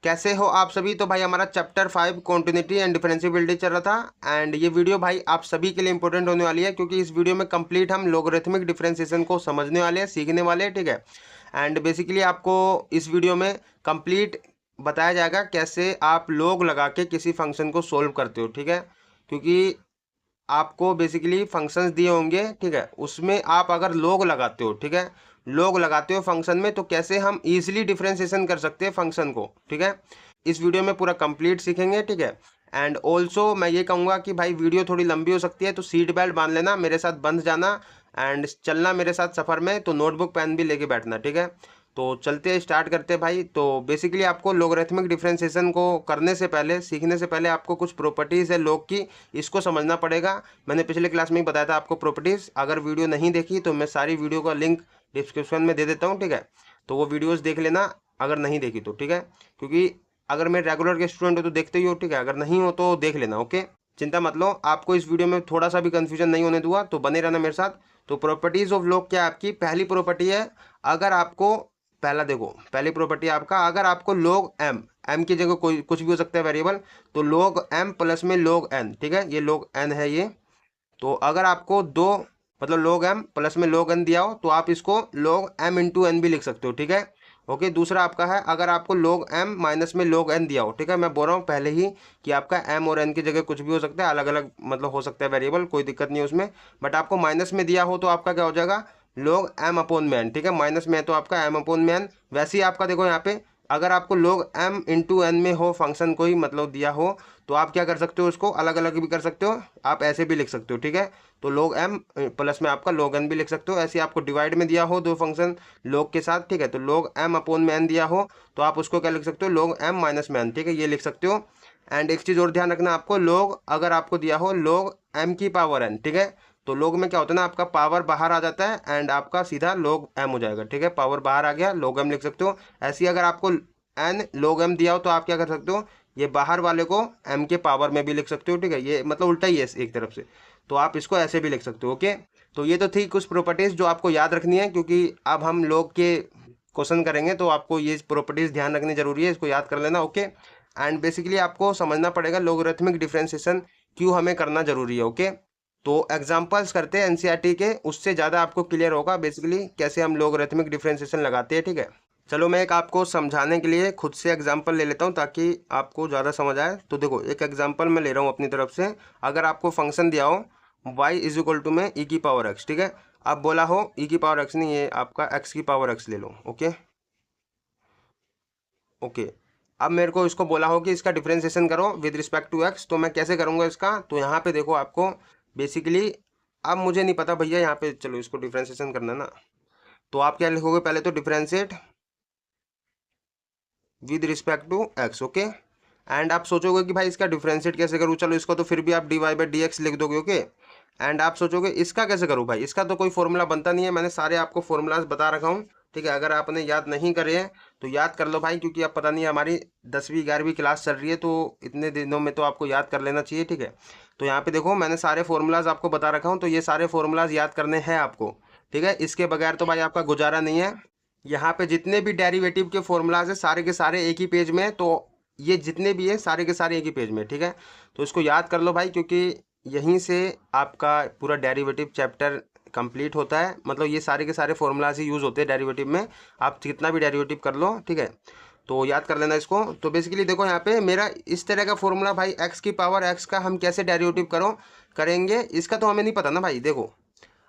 कैसे हो आप सभी। तो भाई हमारा चैप्टर 5 कॉन्टिन्यूटी एंड डिफरेंशिएबिलिटी चल रहा था एंड ये वीडियो भाई आप सभी के लिए इंपॉर्टेंट होने वाली है क्योंकि इस वीडियो में कंप्लीट हम लोगरिथमिक डिफरेंशिएशन को समझने वाले हैं, सीखने वाले हैं, ठीक है। एंड बेसिकली आपको इस वीडियो में कंप्लीट बताया जाएगा कैसे आप लोग लगा के किसी फंक्शन को सोल्व करते हो, ठीक है। क्योंकि आपको बेसिकली फंक्शंस दिए होंगे, ठीक है, उसमें आप अगर लोग लगाते हो, ठीक है, लोग लगाते हो फंक्शन में, तो कैसे हम इजीली डिफरेंशिएशन कर सकते हैं फंक्शन को, ठीक है। इस वीडियो में पूरा कंप्लीट सीखेंगे, ठीक है। एंड ऑल्सो मैं ये कहूँगा कि भाई वीडियो थोड़ी लंबी हो सकती है तो सीट बेल्ट बांध लेना, मेरे साथ बंध जाना एंड चलना मेरे साथ सफ़र में, तो नोटबुक पेन भी लेके बैठना, ठीक है। तो चलते हैं, स्टार्ट करते हैं भाई। तो बेसिकली आपको लोगरिथमिक डिफरेंशिएशन को करने से पहले, सीखने से पहले आपको कुछ प्रॉपर्टीज़ है लोग की, इसको समझना पड़ेगा। मैंने पिछले क्लास में ही बताया था आपको प्रॉपर्टीज़। अगर वीडियो नहीं देखी तो मैं सारी वीडियो का लिंक डिस्क्रिप्शन में दे देता हूँ, ठीक है। तो वो वीडियोज़ देख लेना अगर नहीं देखी तो, ठीक है। क्योंकि अगर मैं रेगुलर के स्टूडेंट हो तो देखते ही हो, ठीक है, अगर नहीं हो तो देख लेना, ओके। चिंता मत लो, आपको इस वीडियो में थोड़ा सा भी कंफ्यूजन नहीं होने दूंगा, तो बने रहना मेरे साथ। तो प्रॉपर्टीज ऑफ लॉग क्या है आपकी, पहली प्रॉपर्टी है, अगर आपको, पहला देखो, पहली प्रॉपर्टी आपका, अगर आपको log m, m की जगह कोई कुछ भी हो सकता है वेरिएबल, तो log m प्लस में log n, ठीक है, ये log n है ये। तो अगर आपको दो, मतलब log m प्लस में log n दिया हो तो आप इसको log m इंटू n भी लिख सकते हो, ठीक है। ओके, दूसरा आपका है, अगर आपको log m माइनस में log n दिया हो, ठीक है, मैं बोल रहा हूँ पहले ही कि आपका m और n की जगह कुछ भी हो सकता है, अलग अलग मतलब हो सकता है वेरिएबल, कोई दिक्कत नहीं है उसमें। बट आपको माइनस में दिया हो तो आपका क्या हो जाएगा, log m अपॉन में n, ठीक है, माइनस में है तो आपका m अपॉन में n। वैसे ही आपका देखो यहाँ पे, अगर आपको log m इंटू n में हो फंक्शन कोई मतलब दिया हो, तो आप क्या कर सकते हो, उसको अलग अलग भी कर सकते हो, आप ऐसे भी लिख सकते हो, ठीक है। तो log m प्लस में आपका log n भी लिख सकते हो। ऐसे आपको डिवाइड में दिया हो दो फंक्शन log के साथ, ठीक है, तो log m अपॉन में n दिया हो तो आप उसको क्या लिख सकते हो, log m माइनस में n, ठीक है, ये लिख सकते हो। एंड एक चीज़ और ध्यान रखना आपको, log अगर आपको दिया हो log m की पावर n, ठीक है, तो log में क्या होता है ना, आपका पावर बाहर आ जाता है एंड आपका सीधा log m हो जाएगा, ठीक है, पावर बाहर आ गया, log m लिख सकते हो। ऐसे ही अगर आपको n log m दिया हो तो आप क्या कर सकते हो, ये बाहर वाले को m के पावर में भी लिख सकते हो, ठीक है, ये मतलब उल्टा ही है एक तरफ से, तो आप इसको ऐसे भी लिख सकते हो, ओके। तो ये तो थी कुछ प्रॉपर्टीज जो आपको याद रखनी है, क्योंकि अब हम लोग के क्वेश्चन करेंगे तो आपको ये प्रॉपर्टीज ध्यान रखनी जरूरी है, इसको याद कर लेना, ओके। एंड बेसिकली आपको समझना पड़ेगा लोगरिथमिक डिफरेंशिएशन क्यों हमें करना जरूरी है, ओके। तो एग्जांपल्स करते हैं एनसीईआरटी के, उससे ज़्यादा आपको क्लियर होगा बेसिकली कैसे हम लोगरिथमिक डिफरेंशिएशन लगाते हैं, ठीक है। चलो मैं एक आपको समझाने के लिए खुद से एग्जांपल ले लेता हूँ ताकि आपको ज़्यादा समझ आए। तो देखो एक एग्जांपल मैं ले रहा हूँ अपनी तरफ से। अगर आपको फंक्शन दिया हो y इज इक्वल टू में e की पावर x, ठीक है, अब बोला हो e की पावर x नहीं, ये आपका x की पावर x ले लो, ओके। ओके, अब मेरे को इसको बोला हो कि इसका डिफरेंशिएशन करो विद रिस्पेक्ट टू x, तो मैं कैसे करूँगा इसका, तो यहाँ पे देखो आपको बेसिकली, अब मुझे नहीं पता भैया यहाँ पे, चलो इसको डिफरेंशिएशन करना है ना, तो आप क्या लिखोगे, पहले तो differentiate with respect to x, okay. And आप सोचोगे कि भाई इसका डिफरेंशिएट कैसे करूँ, चलो इसको तो फिर भी आप d y by d x लिख दोगे, ओके। एंड आप सोचोगे इसका कैसे करूँ भाई, इसका तो कोई फॉर्मूला बनता नहीं है, मैंने सारे आपको फॉर्मूलाज बता रखा हूँ, ठीक है। अगर आपने याद नहीं करे हैं तो याद कर लो भाई, क्योंकि अब पता नहीं हमारी 10वीं 11वीं क्लास चल रही है, तो इतने दिनों में तो आपको याद कर लेना चाहिए, ठीक है। तो यहाँ पे देखो मैंने सारे फॉर्मूलाज आपको बता रखा हूँ, तो ये सारे फॉर्मूलाज याद करने हैं आपको, ठीक है, इसके बगैर तो भाई आपका गुजारा नहीं है। यहाँ पे जितने भी डेरिवेटिव के फॉर्मूलाज है सारे के सारे एक ही पेज में है, तो ये जितने भी है सारे के सारे एक ही पेज में, ठीक है। तो इसको याद कर लो भाई, क्योंकि यहीं से आपका पूरा डेरिवेटिव चैप्टर कंप्लीट होता है, मतलब ये सारे के सारे फॉर्मूलाज ही यूज़ होते हैं डेरिवेटिव में, आप कितना भी डेरिवेटिव कर लो, ठीक है। तो याद कर लेना इसको। तो बेसिकली देखो यहाँ पे मेरा इस तरह का फॉर्मूला भाई, एक्स की पावर एक्स का हम कैसे डेरिवेटिव करेंगे, इसका तो हमें नहीं पता ना भाई। देखो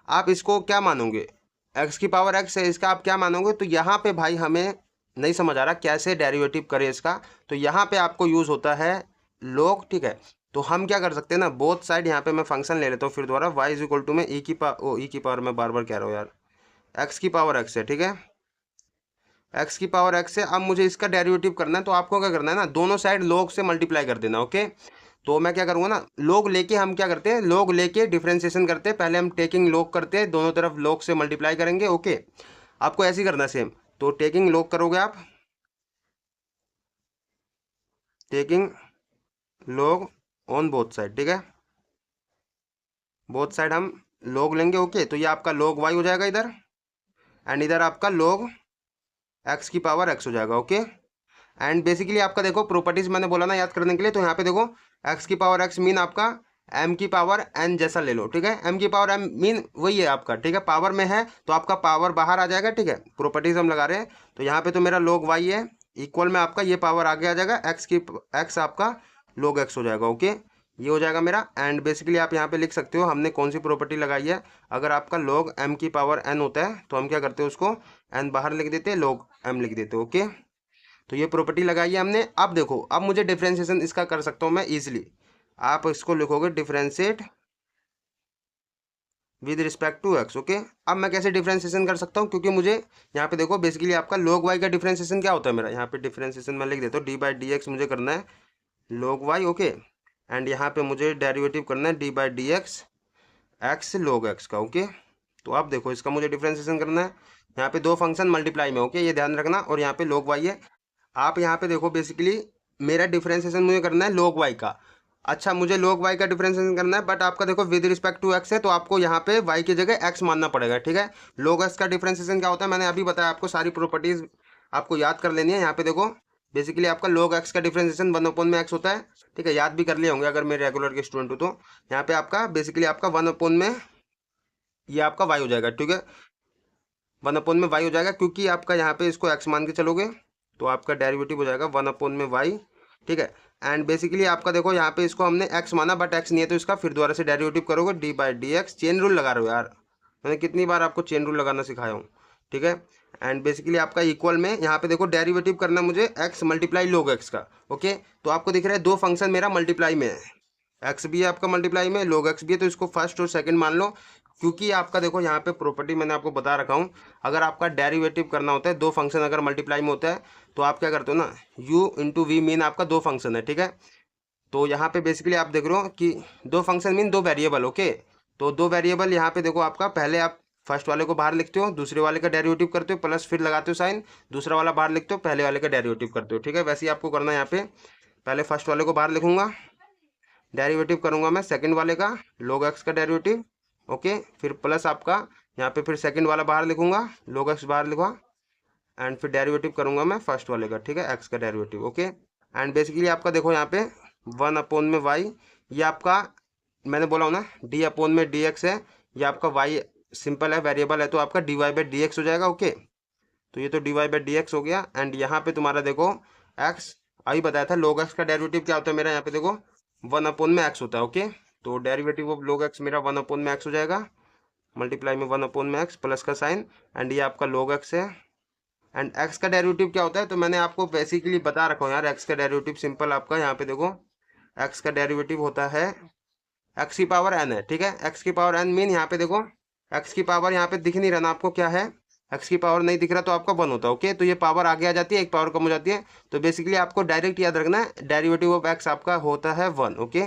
आप इसको क्या मानोगे, एक्स की पावर एक्स है, इसका आप क्या मानोगे, तो यहाँ पे भाई हमें नहीं समझ आ रहा कैसे डेरिवेटिव करें इसका, तो यहाँ पे आपको यूज़ होता है log, ठीक है। तो हम क्या कर सकते हैं ना, बोथ साइड, यहाँ पे मैं फंक्शन ले लेता हूँ फिर दोबारा, y इज इक्वल टू में ई की पावर, मैं बार बार कह रहा हूँ यार, एक्स की पावर एक्स है, ठीक है, एक्स की पावर एक्स है। अब मुझे इसका डेरिवेटिव करना है, तो आपको क्या करना है ना, दोनों साइड log से मल्टीप्लाई कर देना, ओके। तो मैं क्या करूँगा ना, log लेके हम क्या करते हैं, log लेके डिफरेंशिएशन करते हैं, पहले हम टेकिंग log करते हैं, दोनों तरफ log से मल्टीप्लाई करेंगे, ओके। आपको ऐसे ही करना है सेम, तो टेकिंग log करोगे आप, taking log on both side, ठीक है, बोथ साइड हम log लेंगे, ओके। तो ये आपका log y हो जाएगा इधर, एंड इधर आपका log x की पावर x हो जाएगा, ओके। एंड बेसिकली आपका देखो प्रॉपर्टीज मैंने बोला ना याद करने के लिए, तो यहाँ पे देखो एक्स की पावर एक्स मीन आपका एम की पावर एन जैसा ले लो, ठीक है। एम की पावर एम मीन वही है आपका, ठीक है, पावर में है तो आपका पावर बाहर आ जाएगा, ठीक है। प्रॉपर्टीज हम लगा रहे हैं, तो यहाँ पे तो मेरा log y है, इक्वल में आपका ये पावर आगे आ जाएगा, एक्स आपका log x हो जाएगा, ओके। ये हो जाएगा मेरा। एंड बेसिकली आप यहाँ पे लिख सकते हो हमने कौन सी प्रॉपर्टी लगाई है। अगर आपका log m की पावर n होता है तो हम क्या करते हैं, उसको n बाहर लिख देते हैं, log m लिख देते हैं, ओके। तो ये प्रॉपर्टी लगाई है हमने। अब देखो, अब मुझे डिफ्रेंशिएशन इसका कर सकता हूँ मैं इजीली। आप इसको लिखोगे differentiate with respect to x, okay. अब मैं कैसे डिफ्रेंशिएशन कर सकता हूँ, क्योंकि मुझे यहाँ पे देखो बेसिकली आपका log y का डिफ्रेंशिएशन क्या होता है मेरा, यहाँ पे डिफ्रेंशिएशन मैं लिख देता हूँ डी बाई डी एक्स मुझे करना है log y, ओके। एंड यहाँ पे मुझे डेरिवेटिव करना है D by d x x log x का, ओके। तो आप देखो इसका मुझे डिफ्रेंशिएशन करना है, यहाँ पे दो फंक्शन मल्टीप्लाई में, ओके, ये ध्यान रखना। और यहाँ पे log y है। आप यहाँ पे देखो बेसिकली मेरा डिफरेंशिएशन मुझे करना है log y का। अच्छा, मुझे log y का डिफरेंशिएशन करना है, बट आपका देखो विद रिस्पेक्ट टू x है, तो आपको यहाँ पे y की जगह x मानना पड़ेगा, ठीक है। log x का डिफरेंशिएशन क्या होता है मैंने अभी बताया आपको, सारी प्रॉपर्टीज आपको याद कर लेनी है। यहाँ पे देखो बेसिकली आपका log x का डिफरेंशिएशन 1/x होता है, ठीक है, याद भी कर लिए होंगे अगर मेरे रेगुलर के स्टूडेंट हो तो। यहाँ पे आपका बेसिकली आपका 1 में ये आपका y हो जाएगा, ठीक है, 1 में y हो जाएगा, क्योंकि आपका यहाँ पे इसको x मान के चलोगे तो आपका डेरिवेटिव हो जाएगा 1 में y, ठीक है। एंड बेसिकली आपका देखो यहाँ पे इसको हमने x माना, बट x नहीं है, तो इसका फिर दोबारा से डेरिवेटिव करोगे D by d x. Chain rule लगा रहे हो यार, मैंने कितनी बार आपको चेन रूल लगाना सिखाया हूँ, ठीक है। एंड बेसिकली आपका इक्वल में यहाँ पे देखो डेरिवेटिव करना मुझे x मल्टीप्लाई log x का, ओके। तो आपको दिख रहा है दो फंक्शन मेरा मल्टीप्लाई में है, एक्स भी है आपका मल्टीप्लाई में, log x भी है, तो इसको फर्स्ट और सेकंड मान लो। क्योंकि आपका देखो यहाँ पे प्रॉपर्टी मैंने आपको बता रखा हूँ, अगर आपका डेरिवेटिव करना होता है, दो फंक्शन अगर मल्टीप्लाई में होता है तो आप क्या करते हो ना, u इंटू वी मीन आपका दो फंक्शन है, ठीक है। तो यहाँ पे बेसिकली आप देख रहे हो कि दो फंक्शन मीन दो वेरिएबल, ओके। तो दो वेरिएबल यहाँ पे देखो आपका, पहले आप फर्स्ट वाले को बाहर लिखते हो, दूसरे वाले का डेरिवेटिव करते हो, प्लस फिर लगाते हो साइन, दूसरा वाला बाहर लिखते हो, पहले वाले का डेरिवेटिव करते हो, ठीक है। वैसे ही आपको करना है। यहाँ पे पहले फर्स्ट वाले को बाहर लिखूंगा, डेरिवेटिव करूंगा मैं सेकंड वाले का log x का डेरिवेटिव, ओके। फिर प्लस आपका यहाँ पे फिर सेकंड वाला बाहर लिखूंगा, log x बाहर लिखा, एंड फिर डेरिवेटिव करूंगा मैं फर्स्ट वाले का, ठीक है, x का डेरिवेटिव, ओके। एंड बेसिकली आपका देखो यहाँ पे 1 में y, ये आपका मैंने बोला हूँ ना d में dx है, ये आपका y सिंपल है, वेरिएबल है, तो आपका dy बाई डी एक्स हो जाएगा, ओके। तो ये तो dy बाई डी एक्स हो गया। एंड यहाँ पे तुम्हारा देखो x, अभी बताया था log x का डेरिवेटिव क्या होता है मेरा, यहाँ पे देखो 1 में x होता है, ओके। तो डेरिवेटिव ऑफ log x मेरा 1 में x हो जाएगा, मल्टीप्लाई में 1 में x प्लस का साइन, एंड ये आपका log x है। एंड x का डेरिवेटिव क्या होता है, तो मैंने आपको बेसिकली बता रखा हूँ यार, x का डेरिवेटिव सिंपल आपका यहाँ पे देखो x का डेरिवेटिव होता है x की पावर n है, ठीक है। x की पावर n मीन यहाँ पे देखो x की पावर यहाँ पे दिख नहीं रहा ना आपको क्या है, x की पावर नहीं दिख रहा तो आपका 1 होता है, ओके। तो ये पावर आगे आ जाती है, एक पावर कम हो जाती है, तो बेसिकली आपको डायरेक्ट याद रखना है डेरिवेटिव ऑफ x आपका होता है 1, ओके,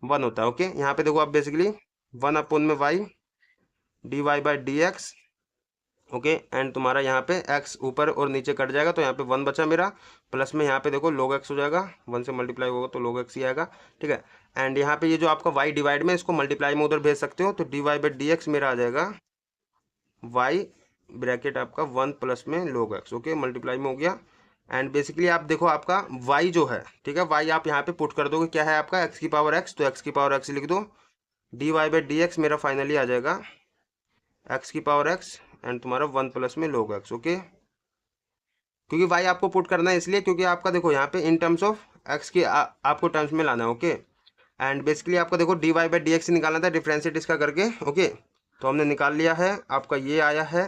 1 होता है, ओके। यहाँ पे देखो आप बेसिकली 1 में y d y by d x, okay. And तुम्हारा यहाँ पे x ऊपर और नीचे कट जाएगा, तो यहाँ पे 1 बचा मेरा, प्लस में यहाँ पे देखो log x हो जाएगा, 1 से मल्टीप्लाई होगा तो log x ही आएगा, ठीक है। एंड यहाँ पे ये जो आपका y डिवाइड में, इसको मल्टीप्लाई में उधर भेज सकते हो, तो d y by d x मेरा आ जाएगा y ब्रैकेट आपका 1 प्लस में log x, ओके, मल्टीप्लाई में हो गया। एंड बेसिकली आप देखो आपका y जो है, ठीक है, y आप यहाँ पे पुट कर दोगे, क्या है आपका x की पावर x, तो x की पावर x लिख दो, d y by d x मेरा फाइनली आ जाएगा x की पावर x एंड तुम्हारा 1 प्लस में log x, ओके। क्योंकि y आपको पुट करना है इसलिए क्योंकि आपका देखो यहाँ पे इन टर्म्स ऑफ x की आपको टर्म्स में लाना है, ओके। एंड बेसिकली आपको देखो d y by d x निकालना था डिफ्रेंशिएट इसका करके, ओके। तो हमने निकाल लिया है, आपका ये आया है।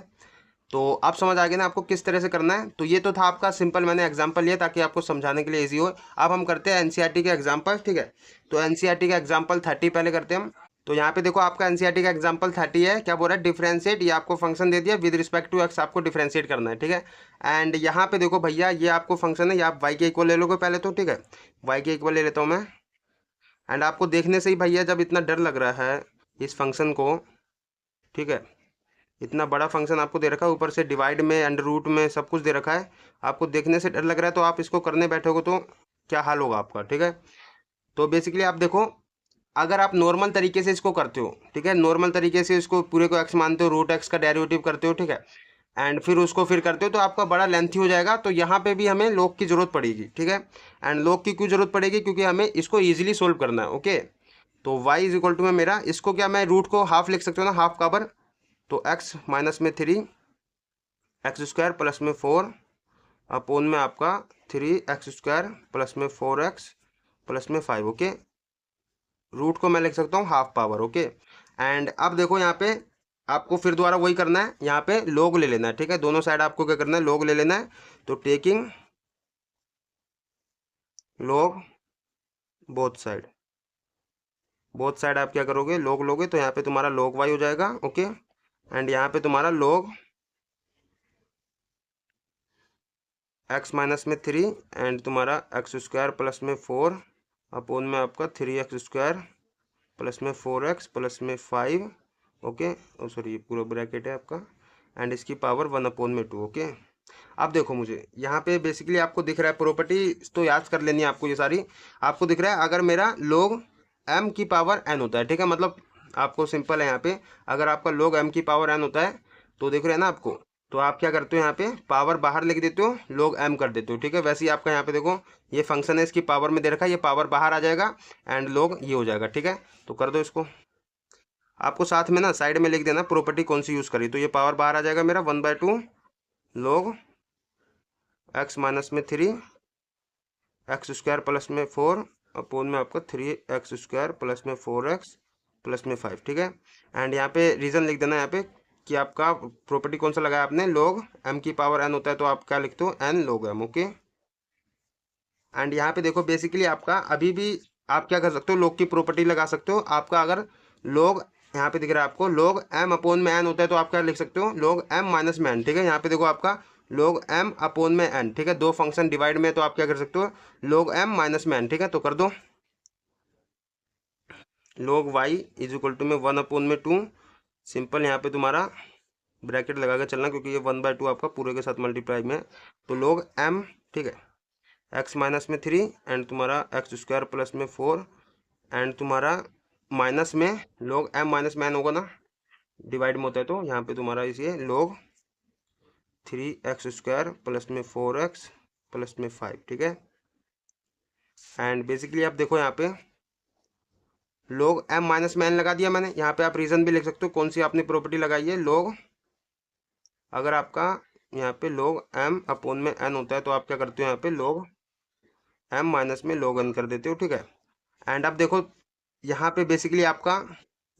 तो आप समझ आ गए ना आपको किस तरह से करना है। तो ये तो था आपका सिंपल, मैंने एग्जांपल लिया ताकि आपको समझाने के लिए इजी हो। अब हम करते हैं एनसीईआरटी के एग्जांपल, ठीक है। तो एनसीईआरटी का एग्जांपल 30 पहले करते हैं हम। तो यहाँ पे देखो आपका एनसीईआरटी का एग्जांपल 30 है, क्या बोल रहा है, डिफरेंशिएट, ये आपको फंक्शन दे दिया विद रिस्पेक्ट टू एक्स, आपको डिफरेंशिएट करना है, ठीक है। एंड यहाँ पे देखो भैया ये आपको फंक्शन है, ये आप वाई के इक्वल ले लोगे पहले तो, ठीक है, वाई के इक्वल ले लेता हूँ मैं। एंड आपको देखने से ही भैया जब इतना डर लग रहा है इस फंक्शन को, ठीक है, इतना बड़ा फंक्शन आपको दे रखा है, ऊपर से डिवाइड में अंडर रूट में सब कुछ दे रखा है, आपको देखने से डर लग रहा है, तो आप इसको करने बैठोगे तो क्या हाल होगा आपका, ठीक है। तो बेसिकली आप देखो अगर आप नॉर्मल तरीके से इसको करते हो, ठीक है, नॉर्मल तरीके से इसको पूरे को एक्स मानते हो, रूट एक्स का डेरिवेटिव करते हो, ठीक है। एंड फिर उसको फिर करते हो तो आपका बड़ा लेंथी हो जाएगा। तो यहाँ पे भी हमें लॉग की ज़रूरत पड़ेगी, ठीक है। एंड लॉग की क्यों ज़रूरत पड़ेगी, क्योंकि हमें इसको ईजिली सोल्व करना है, ओके। तो y इज इक्वल टू में मेरा इसको क्या मैं रूट को हाफ लिख सकते हो ना, हाफ काबर। तो x माइनस में 3 एक्स स्क्वायर प्लस में 4 अपोन में आपका 3x² प्लस में 4x प्लस में 5, ओके। रूट को मैं लिख सकता हूँ हाफ पावर, ओके। एंड अब देखो यहाँ पे आपको फिर दोबारा वही करना है, यहाँ पे लोग ले लेना है, ठीक है। दोनों साइड आपको क्या करना है, लोग ले लेना है। तो टेकिंग लोग बोथ साइड आप क्या करोगे, लोग लोगे। तो यहाँ पे तुम्हारा लोग वाई हो जाएगा, ओके। एंड यहाँ पे तुम्हारा लोग एक्स माइनस में 3 एंड तुम्हारा x² प्लस में 4 अपोन में आपका 3x² प्लस में 4x प्लस में 5, ओके। सॉरी ये पूरा ब्रैकेट है आपका। एंड इसकी पावर 1 अपोन में 2, ओके। अब देखो मुझे यहाँ पे बेसिकली आपको दिख रहा है, प्रॉपर्टी तो याद कर लेनी है आपको ये सारी। आपको दिख रहा है अगर मेरा लोग m की पावर n होता है, ठीक है। मतलब आपको सिंपल है यहाँ पे, अगर आपका लोग m की पावर n होता है तो देख रहे हैं ना आपको, तो आप क्या करते हो यहाँ पे पावर बाहर लिख देते हो, लोग m कर देते हो, ठीक है। वैसे ही आपका यहाँ पे देखो ये फंक्शन है, इसकी पावर में दे रखा है, ये पावर बाहर आ जाएगा एंड लोग ये हो जाएगा, ठीक है। तो कर दो इसको। आपको साथ में ना साइड में लिख देना प्रॉपर्टी कौन सी यूज़ करी। तो ये पावर बाहर आ जाएगा मेरा 1/2 लोग x माइनस में 3 x² प्लस में 4 अपोन में आपका 3x² प्लस में 4x प्लस में 5, ठीक है। एंड यहाँ पे रीज़न लिख देना यहाँ पे कि आपका प्रॉपर्टी कौन सा लगाया आपने, लोग m की पावर n होता है तो आप क्या लिखते हो, n लोग m, ओके। एंड यहाँ पे देखो बेसिकली आपका अभी भी आप क्या कर सकते हो, लोग की प्रॉपर्टी लगा सकते हो। आपका अगर लोग यहाँ पे दिख रहा है आपको लोग m अपोन में n होता है तो आप क्या लिख सकते हो, लोग m माइनस में n, ठीक है। यहाँ पे देखो आपका लोग m अपोन में n, ठीक है। दो फंक्शन डिवाइड में तो आप क्या कर सकते हो, लोग m माइनस में n, ठीक है। तो कर दो लोग y इज इक्वल टू में 1 अपोन में 2। सिंपल यहाँ पे तुम्हारा ब्रैकेट लगा के चलना क्योंकि ये 1/2 आपका पूरे के साथ मल्टीप्लाई में है। तो लोग m, ठीक है, x माइनस में 3 एंड तुम्हारा x² प्लस में 4 एंड तुम्हारा माइनस में लोग m माइनस में n होगा ना, डिवाइड में होता है तो यहाँ पे तुम्हारा इसे लोग 3x² प्लस में 4x प्लस में 5, ठीक है। एंड बेसिकली आप देखो यहाँ पे लोग m माइनस में n लगा दिया मैंने। यहाँ पे आप रीज़न भी लिख सकते हो कौन सी आपने प्रॉपर्टी लगाई है, लोग अगर आपका यहाँ पे लोग m अपोन में n होता है तो आप क्या करते हो, यहाँ पे लोग m माइनस में लोग n कर देते हो, ठीक है। एंड अब देखो यहाँ पे बेसिकली आपका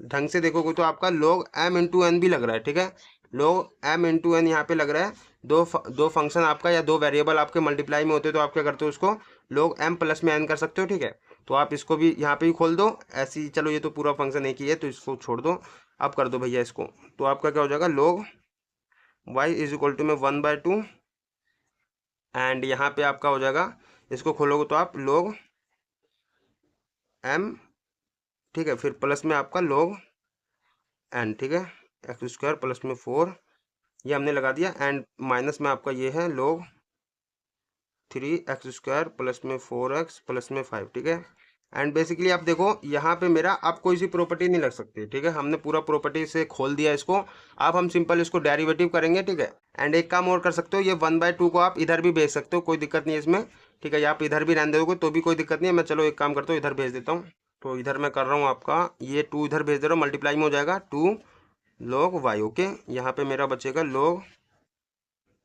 ढंग से देखोगे तो आपका लोग m इंटू एन भी लग रहा है, ठीक है। लोग m इंटू एन यहाँ पे लग रहा है। दो फंक्शन आपका या दो वेरिएबल आपके मल्टीप्लाई में होते हैं तो आप क्या करते हो, उसको लोग m प्लस में n कर सकते हो, ठीक है। तो आप इसको भी यहाँ पे ही खोल दो ऐसी, चलो ये तो पूरा फंक्शन एक ही है तो इसको छोड़ दो। अब कर दो भैया इसको, तो आपका क्या हो जाएगा, लोग y इज इक्वल टू में 1/2 एंड यहाँ पे आपका हो जाएगा, इसको खोलोगे तो आप लोग m, ठीक है, फिर प्लस में आपका लोग n, ठीक है, x² प्लस में 4 ये हमने लगा दिया एंड माइनस में आपका ये है लोग 3x² प्लस में 4x प्लस में 5, ठीक है। एंड बेसिकली आप देखो यहाँ पे मेरा आप कोई सी प्रॉपर्टी नहीं लग सकती, ठीक है। हमने पूरा प्रॉपर्टी से खोल दिया इसको। अब हम सिंपल इसको डेरिवेटिव करेंगे, ठीक है। एंड एक काम और कर सकते हो, ये 1/2 को आप इधर भी भेज सकते हो, कोई दिक्कत नहीं है इसमें, ठीक है। आप इधर भी रहने दोगे तो भी कोई दिक्कत नहीं है। मैं चलो एक काम करता हूँ, इधर भेज देता हूँ। तो इधर मैं कर रहा हूँ आपका ये 2 इधर भेज दे रहा हूँ, मल्टीप्लाई में हो जाएगा 2 लोग y, ओके। यहाँ पे मेरा बचेगा लोग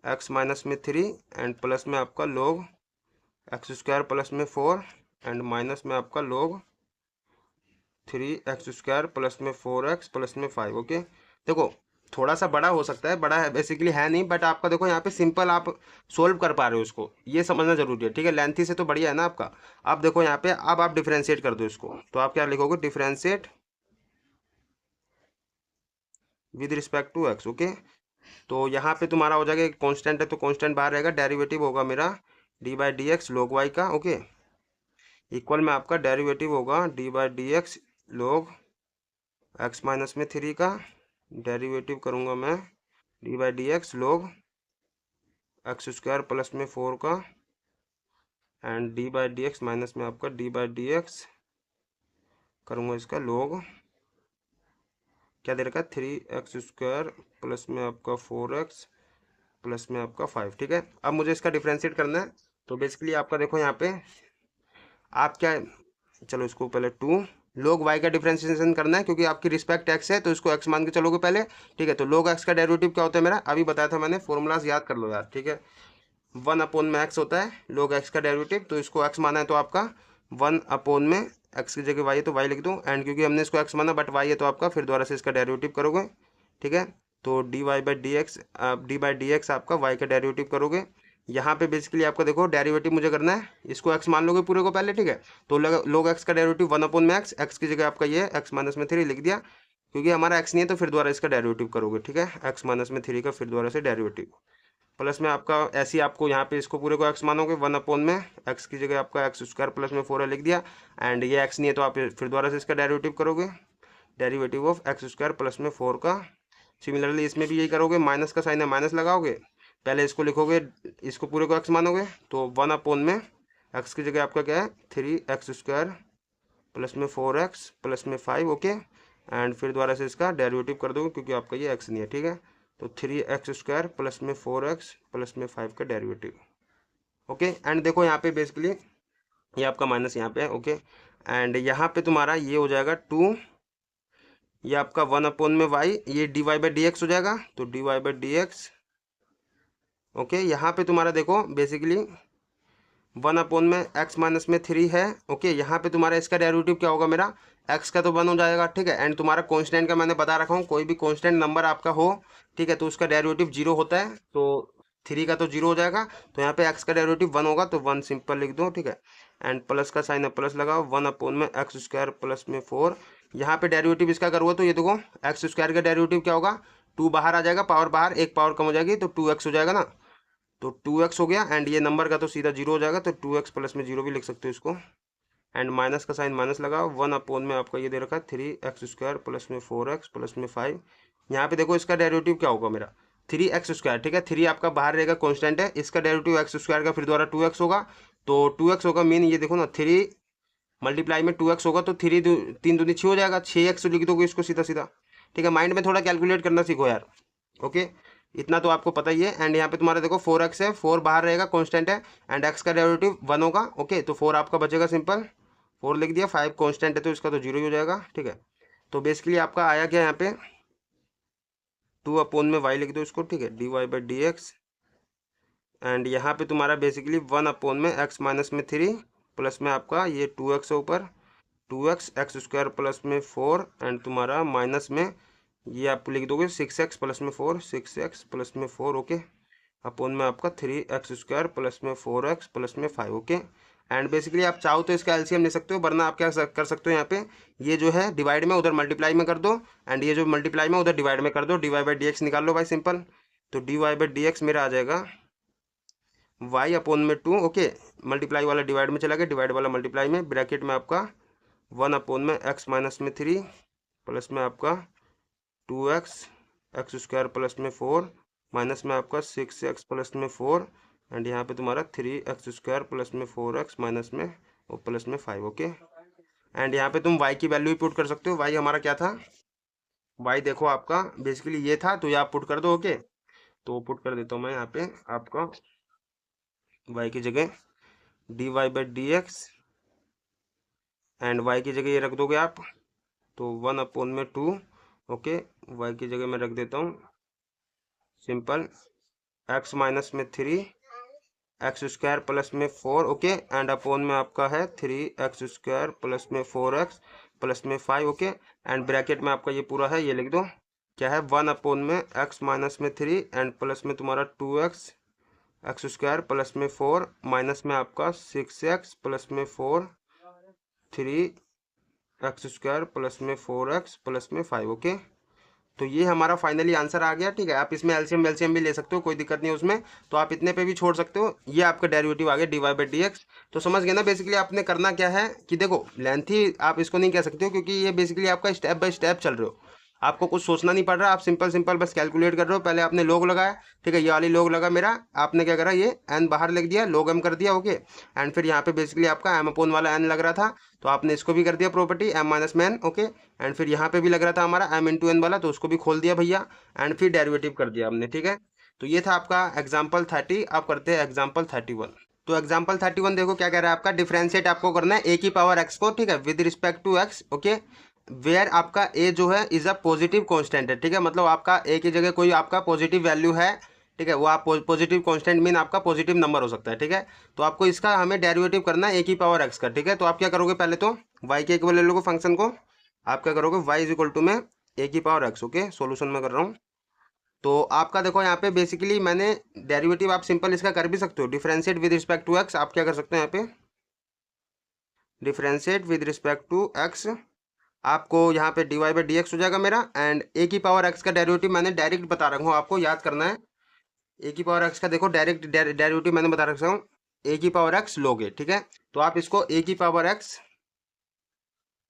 x माइनस में 3 एंड प्लस में आपका लोग x² प्लस में 4 एंड माइनस में आपका लोग 3x² प्लस में 4x प्लस में 5, ओके। देखो थोड़ा सा बड़ा हो सकता है, बड़ा है बेसिकली है नहीं, बट आपका देखो यहाँ पे सिंपल आप सोल्व कर पा रहे हो उसको, ये समझना जरूरी है, ठीक है। लेंथी से तो बढ़िया है ना आपका। अब देखो यहाँ पे अब आप डिफ्रेंशिएट कर दो इसको, तो आप क्या लिखोगे, differentiate with respect to x, okay. तो यहाँ पे तुम्हारा हो जाएगा, एक कांस्टेंट है तो कांस्टेंट बाहर रहेगा, डेरिवेटिव होगा मेरा d/dx log y का, ओके। इक्वल में आपका डेरिवेटिव होगा d/dx log x माइनस में 3 का, डेरिवेटिव करूँगा मैं d/dx log x² प्लस में 4 का एंड d/dx माइनस में आपका d/dx करूँगा इसका log क्या दे रखा है, 3x² प्लस में आपका 4x प्लस में आपका 5, ठीक है। अब मुझे इसका डिफ्रेंशिएट करना है, तो बेसिकली आपका देखो यहाँ पे आप क्या, चलो इसको पहले 2 log y का डिफ्रेंशिएशन करना है, क्योंकि आपकी रिस्पेक्ट x है तो इसको x मान के चलोगे पहले, ठीक है। तो log x का डेरिवेटिव क्या होता है मेरा, अभी बताया था मैंने, फॉर्मूलाज याद कर लो यार, ठीक है। 1/x होता है log x का डेरिवेटिव, तो इसको x माना है तो आपका 1/ x की जगह y है तो y लिख दो, एंड क्योंकि हमने इसको x माना बट y है तो आपका फिर दोबारा से इसका डेरिवेटिव करोगे, ठीक है। तो dy/dx आपका y का डेरिवेटिव करोगे। यहाँ पे बेसिकली आपका देखो डेरिवेटिव मुझे करना है, इसको x मान लोगे पूरे को पहले, ठीक है। तो log x का डेरिवेटिव 1/x, x की जगह आपका ये x माइनस में 3 लिख दिया, क्योंकि हमारा x नहीं है तो फिर दोबारा इसका डेरिवेटिव करोगे, ठीक है। x माइनस में 3 का फिर दोबारा से डेरिवेटिव, प्लस में आपका ऐसे ही आपको यहाँ पे इसको पूरे को x मानोगे 1/x की जगह आपका x² प्लस में 4 लिख दिया, एंड ये x नहीं है तो आप फिर दोबारा से इसका डेरिवेटिव करोगे, डेरिवेटिव ऑफ x² प्लस में 4 का। सिमिलरली इसमें भी यही करोगे, माइनस का साइन है माइनस लगाओगे, पहले इसको लिखोगे, इसको पूरे को x मानोगे, तो 1/x की जगह आपका क्या है 3x² प्लस में 4x प्लस में 5, ओके। एंड फिर दोबारा से इसका डेरिवेटिव कर दोगे क्योंकि आपका ये x नहीं है, ठीक है। तो 3x² प्लस में 4x प्लस में 5 का डेरिवेटिव, ओके। एंड देखो यहाँ पे बेसिकली ये आपका माइनस यहाँ पे है, ओके। एंड यहाँ पे तुम्हारा ये हो जाएगा 2, ये आपका 1/y, ये dy/dx हो जाएगा, तो dy/dx, ओके। यहाँ पे तुम्हारा देखो बेसिकली 1/x माइनस में 3 है, ओके। यहाँ पे तुम्हारा इसका डेरिवेटिव क्या होगा मेरा, x का तो 1 हो जाएगा, ठीक है। एंड तुम्हारा कांस्टेंट का मैंने बता रखा हूँ, कोई भी कांस्टेंट नंबर आपका हो, ठीक है, तो उसका डेरिवेटिव 0 होता है, तो 3 का तो 0 हो जाएगा, तो यहाँ पे x का डेरिवेटिव 1 होगा, तो 1 सिंपल लिख दो, ठीक है। एंड प्लस का साइन है प्लस लगाओ, 1/x² प्लस में 4, यहाँ पे डेरिवेटिव इसका करोगे तो ये देखो x² का डेरिवेटिव क्या होगा, 2 बाहर आ जाएगा, पावर बाहर, एक पावर कम हो जाएगी, तो 2x हो जाएगा ना, तो 2x हो गया, एंड ये नंबर का तो सीधा 0 हो जाएगा, तो 2x प्लस में 0 भी लिख सकते हो इसको, एंड माइनस का साइन माइनस लगाओ, 1/में आपका ये दे रखा है 3x² प्लस में 4x प्लस में 5। यहाँ पे देखो इसका डेरिवेटिव क्या होगा मेरा 3x², ठीक है। 3 आपका बाहर रहेगा कांस्टेंट है, इसका डेरिवेटिव x² का फिर दोबारा 2x होगा, तो 2x होगा, मीन ये देखो ना 3 मल्टीप्लाई में 2x होगा, तो 3 दूनी 6 हो जाएगा, 6x लिख दोगे इसको सीधा सीधा, ठीक है। माइंड में थोड़ा कैलकुलेट करना सीखो यार, ओके। इतना तो आपको पता ही है। एंड यहाँ पे तुम्हारा देखो 4x है, 4 बाहर रहेगा कांस्टेंट है, एंड x का डेरिवेटिव 1 होगा, ओके। तो 4 आपका बचेगा, सिंपल 4 लिख दिया, 5 कांस्टेंट है तो इसका तो 0 ही हो जाएगा, ठीक है। तो बेसिकली आपका आया क्या यहाँ पे 2/y लिख दो इसको, ठीक है, dy/dx, एंड यहाँ पे तुम्हारा बेसिकली 1/x माइनस में 3 प्लस में आपका ये 2x है ऊपर, 2x x² प्लस में 4, एंड तुम्हारा माइनस में ये आप लिख दोगे 6x प्लस में 4, 6x प्लस में 4, ओके। अपोन में आपका 3x² प्लस में 4x प्लस में 5, ओके। एंड बेसिकली आप चाहो तो इसका एलसीएम ले सकते हो, वरना आप क्या कर सकते हो, यहाँ पे ये जो है डिवाइड में उधर मल्टीप्लाई में कर दो, एंड ये जो मल्टीप्लाई में उधर डिवाइड में कर दो, dy/dx निकाल लो भाई सिंपल। तो dy/dx मेरा आ जाएगा y/2, ओके। मल्टीप्लाई वाला डिवाइड में चला गया, डिवाइड वाला मल्टीप्लाई में, ब्रैकेट में आपका 1/x माइनस में 3 प्लस में आपका 2x x² प्लस में 4 माइनस में आपका 6x प्लस में 4, एंड यहाँ पे तुम्हारा 3x² प्लस में 4x माइनस में और प्लस में 5, ओके। एंड यहाँ पे तुम y की वैल्यू ही पुट कर सकते हो, y हमारा क्या था, y देखो आपका बेसिकली ये था, तो ये आप पुट कर दो, ओके। तो पुट कर देता हूँ मैं यहाँ पे आपका y की जगह dy/dx, एंड y की जगह ये रख दोगे आप, तो 1/2, ओके। y की जगह मैं रख देता हूँ सिंपल x माइनस में 3 x² प्लस में 4, ओके। एंड अपोन में आपका है 3x² प्लस में 4x प्लस में 5, ओके। एंड ब्रैकेट में आपका ये पूरा है, ये लिख दो क्या है 1/x माइनस में 3 एंड प्लस में तुम्हारा 2x x² प्लस में 4 माइनस में आपका 6x प्लस में 4 3x² प्लस में 4x प्लस में 5, ओके। तो ये हमारा फाइनली आंसर आ गया, ठीक है। आप इसमें एलसीएम भी ले सकते हो, कोई दिक्कत नहीं है उसमें, तो आप इतने पे भी छोड़ सकते हो। ये आपका डेरिवेटिव आ गया dy/dx। तो समझ गए ना बेसिकली आपने करना क्या है कि देखो लेंथी आप इसको नहीं कह सकते हो, क्योंकि ये बेसिकली आपका स्टेप बाय स्टेप चल रहे हो, आपको कुछ सोचना नहीं पड़ रहा, आप सिंपल बस कैलकुलेट कर रहे हो। पहले आपने log लगाया, ठीक है, ये वाली log लगा मेरा, आपने क्या करा ये n बाहर लिख दिया, log m कर दिया, ओके। एंड फिर यहाँ पे बेसिकली आपका m/n वाला n लग रहा था, तो आपने इसको भी कर दिया प्रॉपर्टी m-n, ओके। एंड फिर यहाँ पे भी लग रहा था हमारा m × n वाला, तो उसको भी खोल दिया भैया, एंड फिर डेरिवेटिव कर दिया हमने, ठीक है। तो ये था आपका एग्जाम्पल 30। आप करते हैं एग्जाम्पल 31। तो एग्जाम्पल 31 देखो क्या कह रहा है आपका, डिफरेंशिएट आपको करना है ए की पावर एक्स को, ठीक है, with respect to x, okay, where आपका ए जो है इज अ पॉजिटिव कांस्टेंट है, ठीक है, मतलब आपका ए की जगह कोई आपका पॉजिटिव वैल्यू है, ठीक है, वो आप पॉजिटिव कांस्टेंट मीन आपका पॉजिटिव नंबर हो सकता है, ठीक है। तो आपको इसका हमें डेरिवेटिव करना है ए की पावर एक्स का, ठीक है। तो आप क्या करोगे, पहले तो वाई के इक्वल ले लोगे फंक्शन को, आप क्या करोगे, वाई इज इक्वल टू में ए की पावर एक्स, ओके, सोल्यूशन में कर रहा हूँ। तो आपका देखो यहाँ पे बेसिकली मैंने डेरिवेटिव आप सिंपल इसका कर भी सकते हो, differentiate with respect to x, आप क्या कर सकते हो यहाँ पे, differentiate with respect to x, आपको यहाँ पे d y by d x हो जाएगा मेरा, एंड ए की पावर एक्स का डेरिवेटिव मैंने डायरेक्ट बता रखा हूँ, आपको याद करना है। ए की पावर एक्स का देखो डायरेक्ट डेरिवेटिव मैंने बता रखा हूँ, ए की पावर एक्स लोगे, ठीक है। तो आप इसको ए की पावर एक्स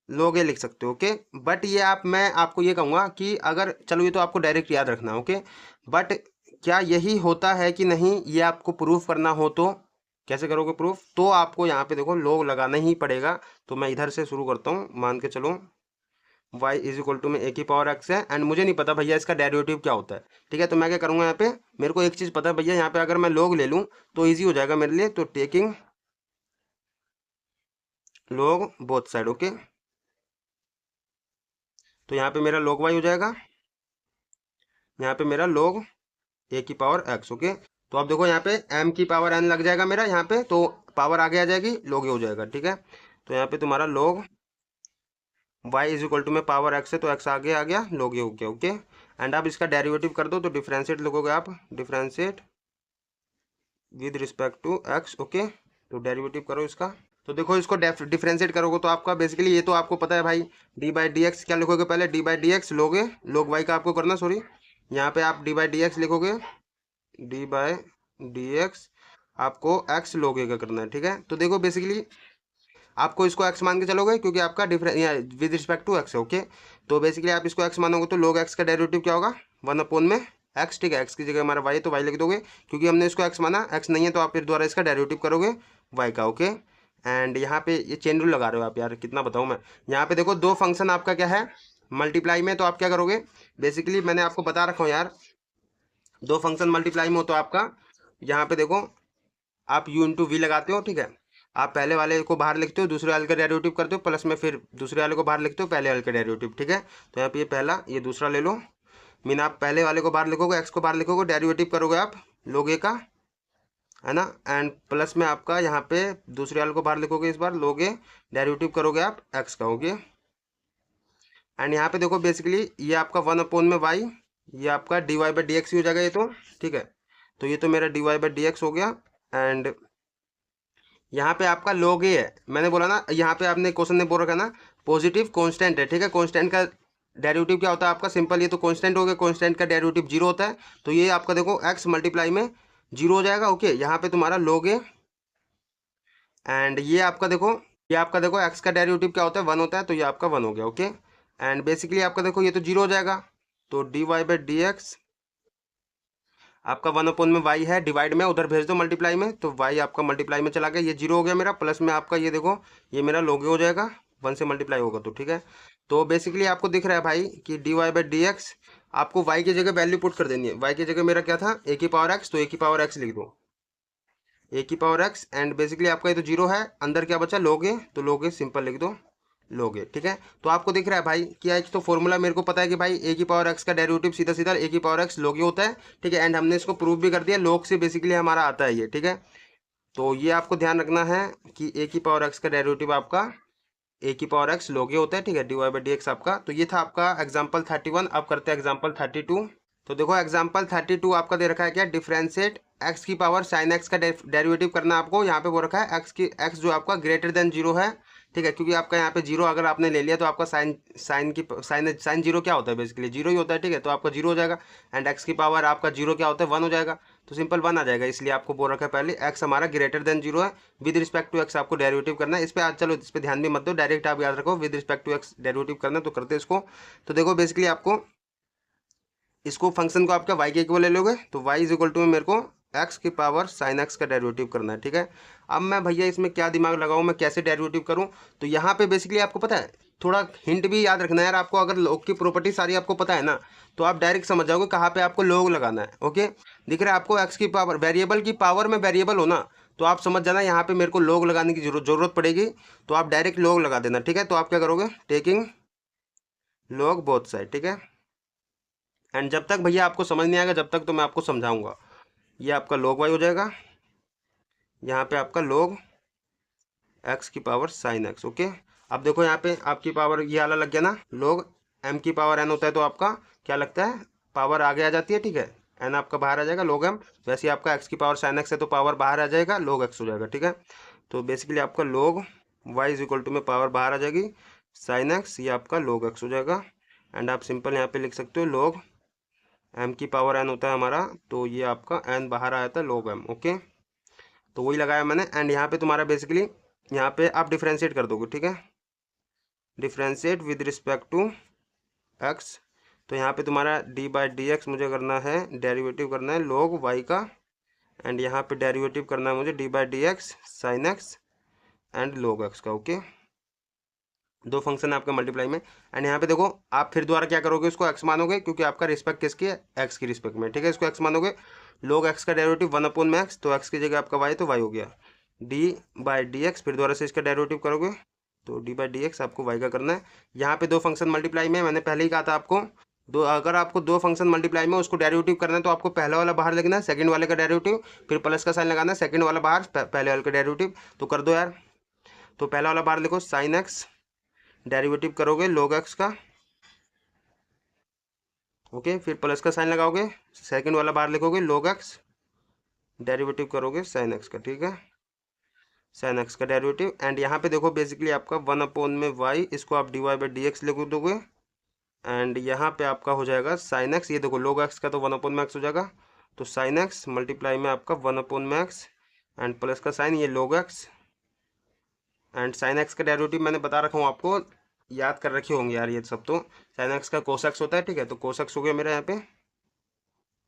लोगे लिख सकते हो, ओके। बट ये आप, मैं आपको ये कहूँगा कि अगर, चलो ये तो आपको डायरेक्ट याद रखना है, ओके, बट क्या यही होता है कि नहीं, ये आपको प्रूफ करना हो तो कैसे करोगे प्रूफ, तो आपको यहाँ पे देखो लोग लगाना ही पड़ेगा। तो मैं इधर से शुरू करता हूँ, मान के चलो y इज इक्वल टू में ए की पावर एक्स है, एंड मुझे नहीं पता भैया इसका डेरिवेटिव क्या होता है, ठीक है। तो मैं क्या करूँगा यहाँ पे, मेरे को एक चीज़ पता है भैया, यहाँ पे अगर मैं लोग ले लूँ तो ईजी हो जाएगा मेरे लिए, तो टेकिंग लोग बोथ साइड, ओके। तो यहाँ पे मेरा log y हो जाएगा, यहाँ पे मेरा log a की पावर x, ओके। तो अब देखो यहाँ पे m की पावर n लग जाएगा मेरा यहाँ पे, तो पावर आगे आ जाएगी, log a हो जाएगा, ठीक है। तो यहाँ पे तुम्हारा log y is equal to में पावर x है, तो x आगे आ गया, log a हो गया, ओके। एंड आप इसका डेरिवेटिव कर दो, तो डिफ्रेंशिएट लिखोगे आप, differentiate with respect to x, okay. तो डेरिवेटिव करो इसका, तो देखो इसको डिफ्रेंशिएट करोगे तो आपका बेसिकली ये तो आपको पता है भाई, डी बाई डी एक्स क्या लिखोगे, पहले डी बाई डी एक्स लोगे, लोग वाई का आपको करना, सॉरी, यहाँ पे आप डी बाई डी एक्स लिखोगे, डी बाई डी एक्स आपको एक्स लोगे का करना है, ठीक है। तो देखो बेसिकली आपको इसको एक्स मान के चलोगे क्योंकि आपका difference with respect to x है, ओके। तो बेसिकली आप इसको एक्स मानोगे तो लोग एक्स का डेरिवेटिव क्या होगा, 1 में एक्स, ठीक है। एक्स की जगह हमारा वाई, तो वाई लिख दोगे क्योंकि हमने इसको एक्स माना, एक्स नहीं है तो आप फिर दोबारा इसका डेरिवेटिव करोगे वाई का, ओके। एंड यहाँ पे ये चेन रूल लगा रहे हो आप, यार कितना बताऊँ मैं। यहाँ पे देखो दो फंक्शन आपका क्या है मल्टीप्लाई में, तो आप क्या करोगे, बेसिकली मैंने आपको बता रखा हूँ यार, दो फंक्शन मल्टीप्लाई में हो तो आपका यहाँ पे देखो आप u इंटू वी लगाते हो, ठीक है। आप पहले वाले को बाहर लिखते हो, दूसरे वाले का डेरिवेटिव करते हो, प्लस में फिर दूसरे वाले को बाहर लिखते हो, पहले वाले का डेरिवेटिव, ठीक है। तो यहाँ पे ये पहला, ये दूसरा ले लो, मीन आप पहले वाले को बाहर लिखोगे, एक्स को बाहर लिखोगे, डेरिवेटिव करोगे आप लोगे का, है ना, एंड प्लस में आपका यहाँ पे दूसरे वाले को बाहर लिखोगे, इस बार लोगे डेरिवेटिव करोगे आप एक्स का, ओके। एंड यहाँ पे देखो बेसिकली ये आपका 1 में वाई, ये आपका d y by d x ही हो जाएगा ये तो, ठीक है। तो ये तो मेरा d y by d x हो गया, एंड यहाँ पे आपका log a है, मैंने बोला ना, यहाँ पे आपने क्वेश्चन ने बोल रखा है ना पॉजिटिव कांस्टेंट है, ठीक है। कांस्टेंट का डेरिवेटिव क्या होता है आपका, सिंपल, ये तो कांस्टेंट हो गया, कांस्टेंट का डेरिवेटिव 0 होता है, तो ये आपका देखो x मल्टीप्लाई में 0 हो जाएगा, ओके। यहाँ पे तुम्हारा log a, एंड ये आपका देखो, ये आपका देखो x का डेरिवेटिव क्या होता है, 1 होता है, तो ये आपका 1 हो गया, ओके। एंड बेसिकली आपका देखो ये तो 0 हो जाएगा, तो d y by d x आपका 1 में y है, डिवाइड में उधर भेज दो मल्टीप्लाई में, तो y आपका मल्टीप्लाई में चला गया, ये 0 हो गया मेरा, प्लस में आपका ये देखो ये मेरा log हो जाएगा, 1 से मल्टीप्लाई होगा तो, ठीक है। तो बेसिकली आपको दिख रहा है भाई कि d y by d x आपको y की जगह वैल्यू पुट कर देनी है, y की जगह मेरा क्या था a की पावर x, तो a की पावर x लिख दो, a की पावर x, एंड बेसिकली आपका ये तो 0 है, अंदर क्या बचा लोगे, तो लोगे सिंपल लिख दो लोगे, ठीक है। तो आपको दिख रहा है भाई कि एक तो फॉर्मूला मेरे को पता है कि भाई ए की पावर एक्स का डेरिवेटिव सीधा सीधा ए की पावर एक्स लोग ही होता है, ठीक है। एंड हमने इसको प्रूव भी कर दिया, लोग से बेसिकली हमारा आता है ये, ठीक है। तो ये आपको ध्यान रखना है कि ए की पावर एक्स का डेरिवेटिव आपका ए की पावर एक्स लोग ही होता है, ठीक है, d y by d x आपका। तो ये था आपका एग्जाम्पल 31। अब करते हैं एग्जाम्पल 32। तो देखो एग्जाम्पल 32 आपका दे रखा है क्या, डिफरेंशिएट एक्स की पावर साइन एक्स का डेरिवेटिव करना आपको, यहाँ पे वो रखा है एक्स जो आपका ग्रेटर देन 0 है, ठीक है, क्योंकि आपका यहाँ पे 0 अगर आपने ले लिया तो आपका साइन 0 क्या होता है, बेसिकली 0 ही होता है, ठीक है। तो आपका 0 हो जाएगा, एंड एक्स की पावर आपका 0 क्या होता है, 1 हो जाएगा, तो सिंपल 1 आ जाएगा, इसलिए आपको बोल रखा है पहले एक्स हमारा ग्रेटर देन 0 है, विद रिस्पेक्ट टू एक्स आपको डेरिवेटिव करना है। इस पर आज चलो इस पर ध्यान भी मत दो, डायरेक्ट आप याद रखो with respect to x derivative करना, तो करते इसको। तो देखो बेसिकली आपको इसको फंक्शन को आपका y के इक्वल ले लोगे, तो y इज इक्वल टू में मेरे को x की पावर साइन x का डेरिवेटिव करना है, ठीक है। अब मैं भैया इसमें क्या दिमाग लगाऊं, मैं कैसे डेरिवेटिव करूं, तो यहाँ पे बेसिकली आपको पता है थोड़ा हिंट भी याद रखना है यार आपको। अगर log की प्रॉपर्टी सारी आपको पता है ना तो आप डायरेक्ट समझ जाओगे कहाँ पे आपको log लगाना है। ओके, दिख रहा है आपको x की पावर, वेरिएबल की पावर में वेरिएबल हो ना, तो आप समझ जाना यहाँ पे मेरे को log लगाने की जरूरत पड़ेगी, तो आप डायरेक्ट log लगा देना। ठीक है, तो आप क्या करोगे, टेकिंग log बोथ साइड। ठीक है, एंड जब तक भैया आपको समझ नहीं आएगा जब तक तो मैं आपको समझाऊंगा। ये आपका log y हो जाएगा, यहाँ पे आपका log x की पावर साइन x। ओके, अब देखो यहाँ पे आपकी पावर ये वाला लग गया ना, log m की पावर n होता है तो आपका क्या लगता है, पावर आगे आ जाती है। ठीक है, n आपका बाहर आ जाएगा log m, वैसे ही आपका x की पावर साइन x है तो पावर बाहर आ जाएगा, log x हो जाएगा। ठीक है, तो बेसिकली आपका log y is equal to में पावर बाहर आ जाएगी साइन x, ये आपका log x हो जाएगा। एंड आप सिंपल यहाँ पे लिख सकते हो log m की पावर n होता है हमारा, तो ये आपका n बाहर आया था log m। ओके, तो वही लगाया मैंने। एंड यहाँ पे तुम्हारा बेसिकली यहाँ पे आप डिफ्रेंशिएट कर दोगे। ठीक है, differentiate with respect to x, तो यहाँ पे तुम्हारा डी बाई डी एक्स मुझे करना है, डेरिवेटिव करना है log y का, एंड यहाँ पे डेरिवेटिव करना है मुझे d by d x sine x and log x का। ओके, दो फंक्शन है आपका मल्टीप्लाई में। एंड यहाँ पे देखो आप फिर दोबारा क्या करोगे, इसको x मानोगे क्योंकि आपका रिस्पेक्ट किसकी है, x की रिस्पेक्ट में। ठीक है, इसको x मानोगे, log x का डेरिवेटिव 1 में x, तो x की जगह आपका y तो y हो गया, डी बाई डी एक्स, फिर दोबारा से इसका डेरिवेटिव करोगे तो डी बाई डी एक्स आपको y का करना है। यहाँ पे दो फंक्शन मल्टीप्लाई में, मैंने पहले ही कहा था आपको, दो अगर आपको दो फंक्शन मल्टीप्लाई में उसको डेरिवेटिव करना है तो आपको पहला वाला बाहर लिखना है, सेकंड वाले का डेरिवेटिव, फिर प्लस का साइन लगाना है, सेकंड वाला बाहर पहले वाले का डेरिवेटिव। तो कर दो यार, तो पहला वाला बाहर लिखो साइन एक्स, डेरिवेटिव करोगे log x का। ओके, फिर प्लस का साइन लगाओगे, सेकंड वाला बाहर लिखोगे log x, डेरिवेटिव करोगे साइन x का। ठीक है, साइन x का डेरिवेटिव। एंड यहाँ पे देखो बेसिकली आपका 1 में y, इसको आप d y by d x लिख दोगे, एंड यहाँ पे आपका हो जाएगा साइन x, ये देखो log x का तो 1 में x हो जाएगा, तो साइन x मल्टीप्लाई में आपका 1 में x एंड प्लस का साइन, ये log x, and sine x का डेरिवेटिव मैंने बता रखा हूँ आपको, याद कर रखे होंगे यार ये सब तो। साइन x का cos x होता है। ठीक है, तो cos x हो गया मेरा यहाँ पे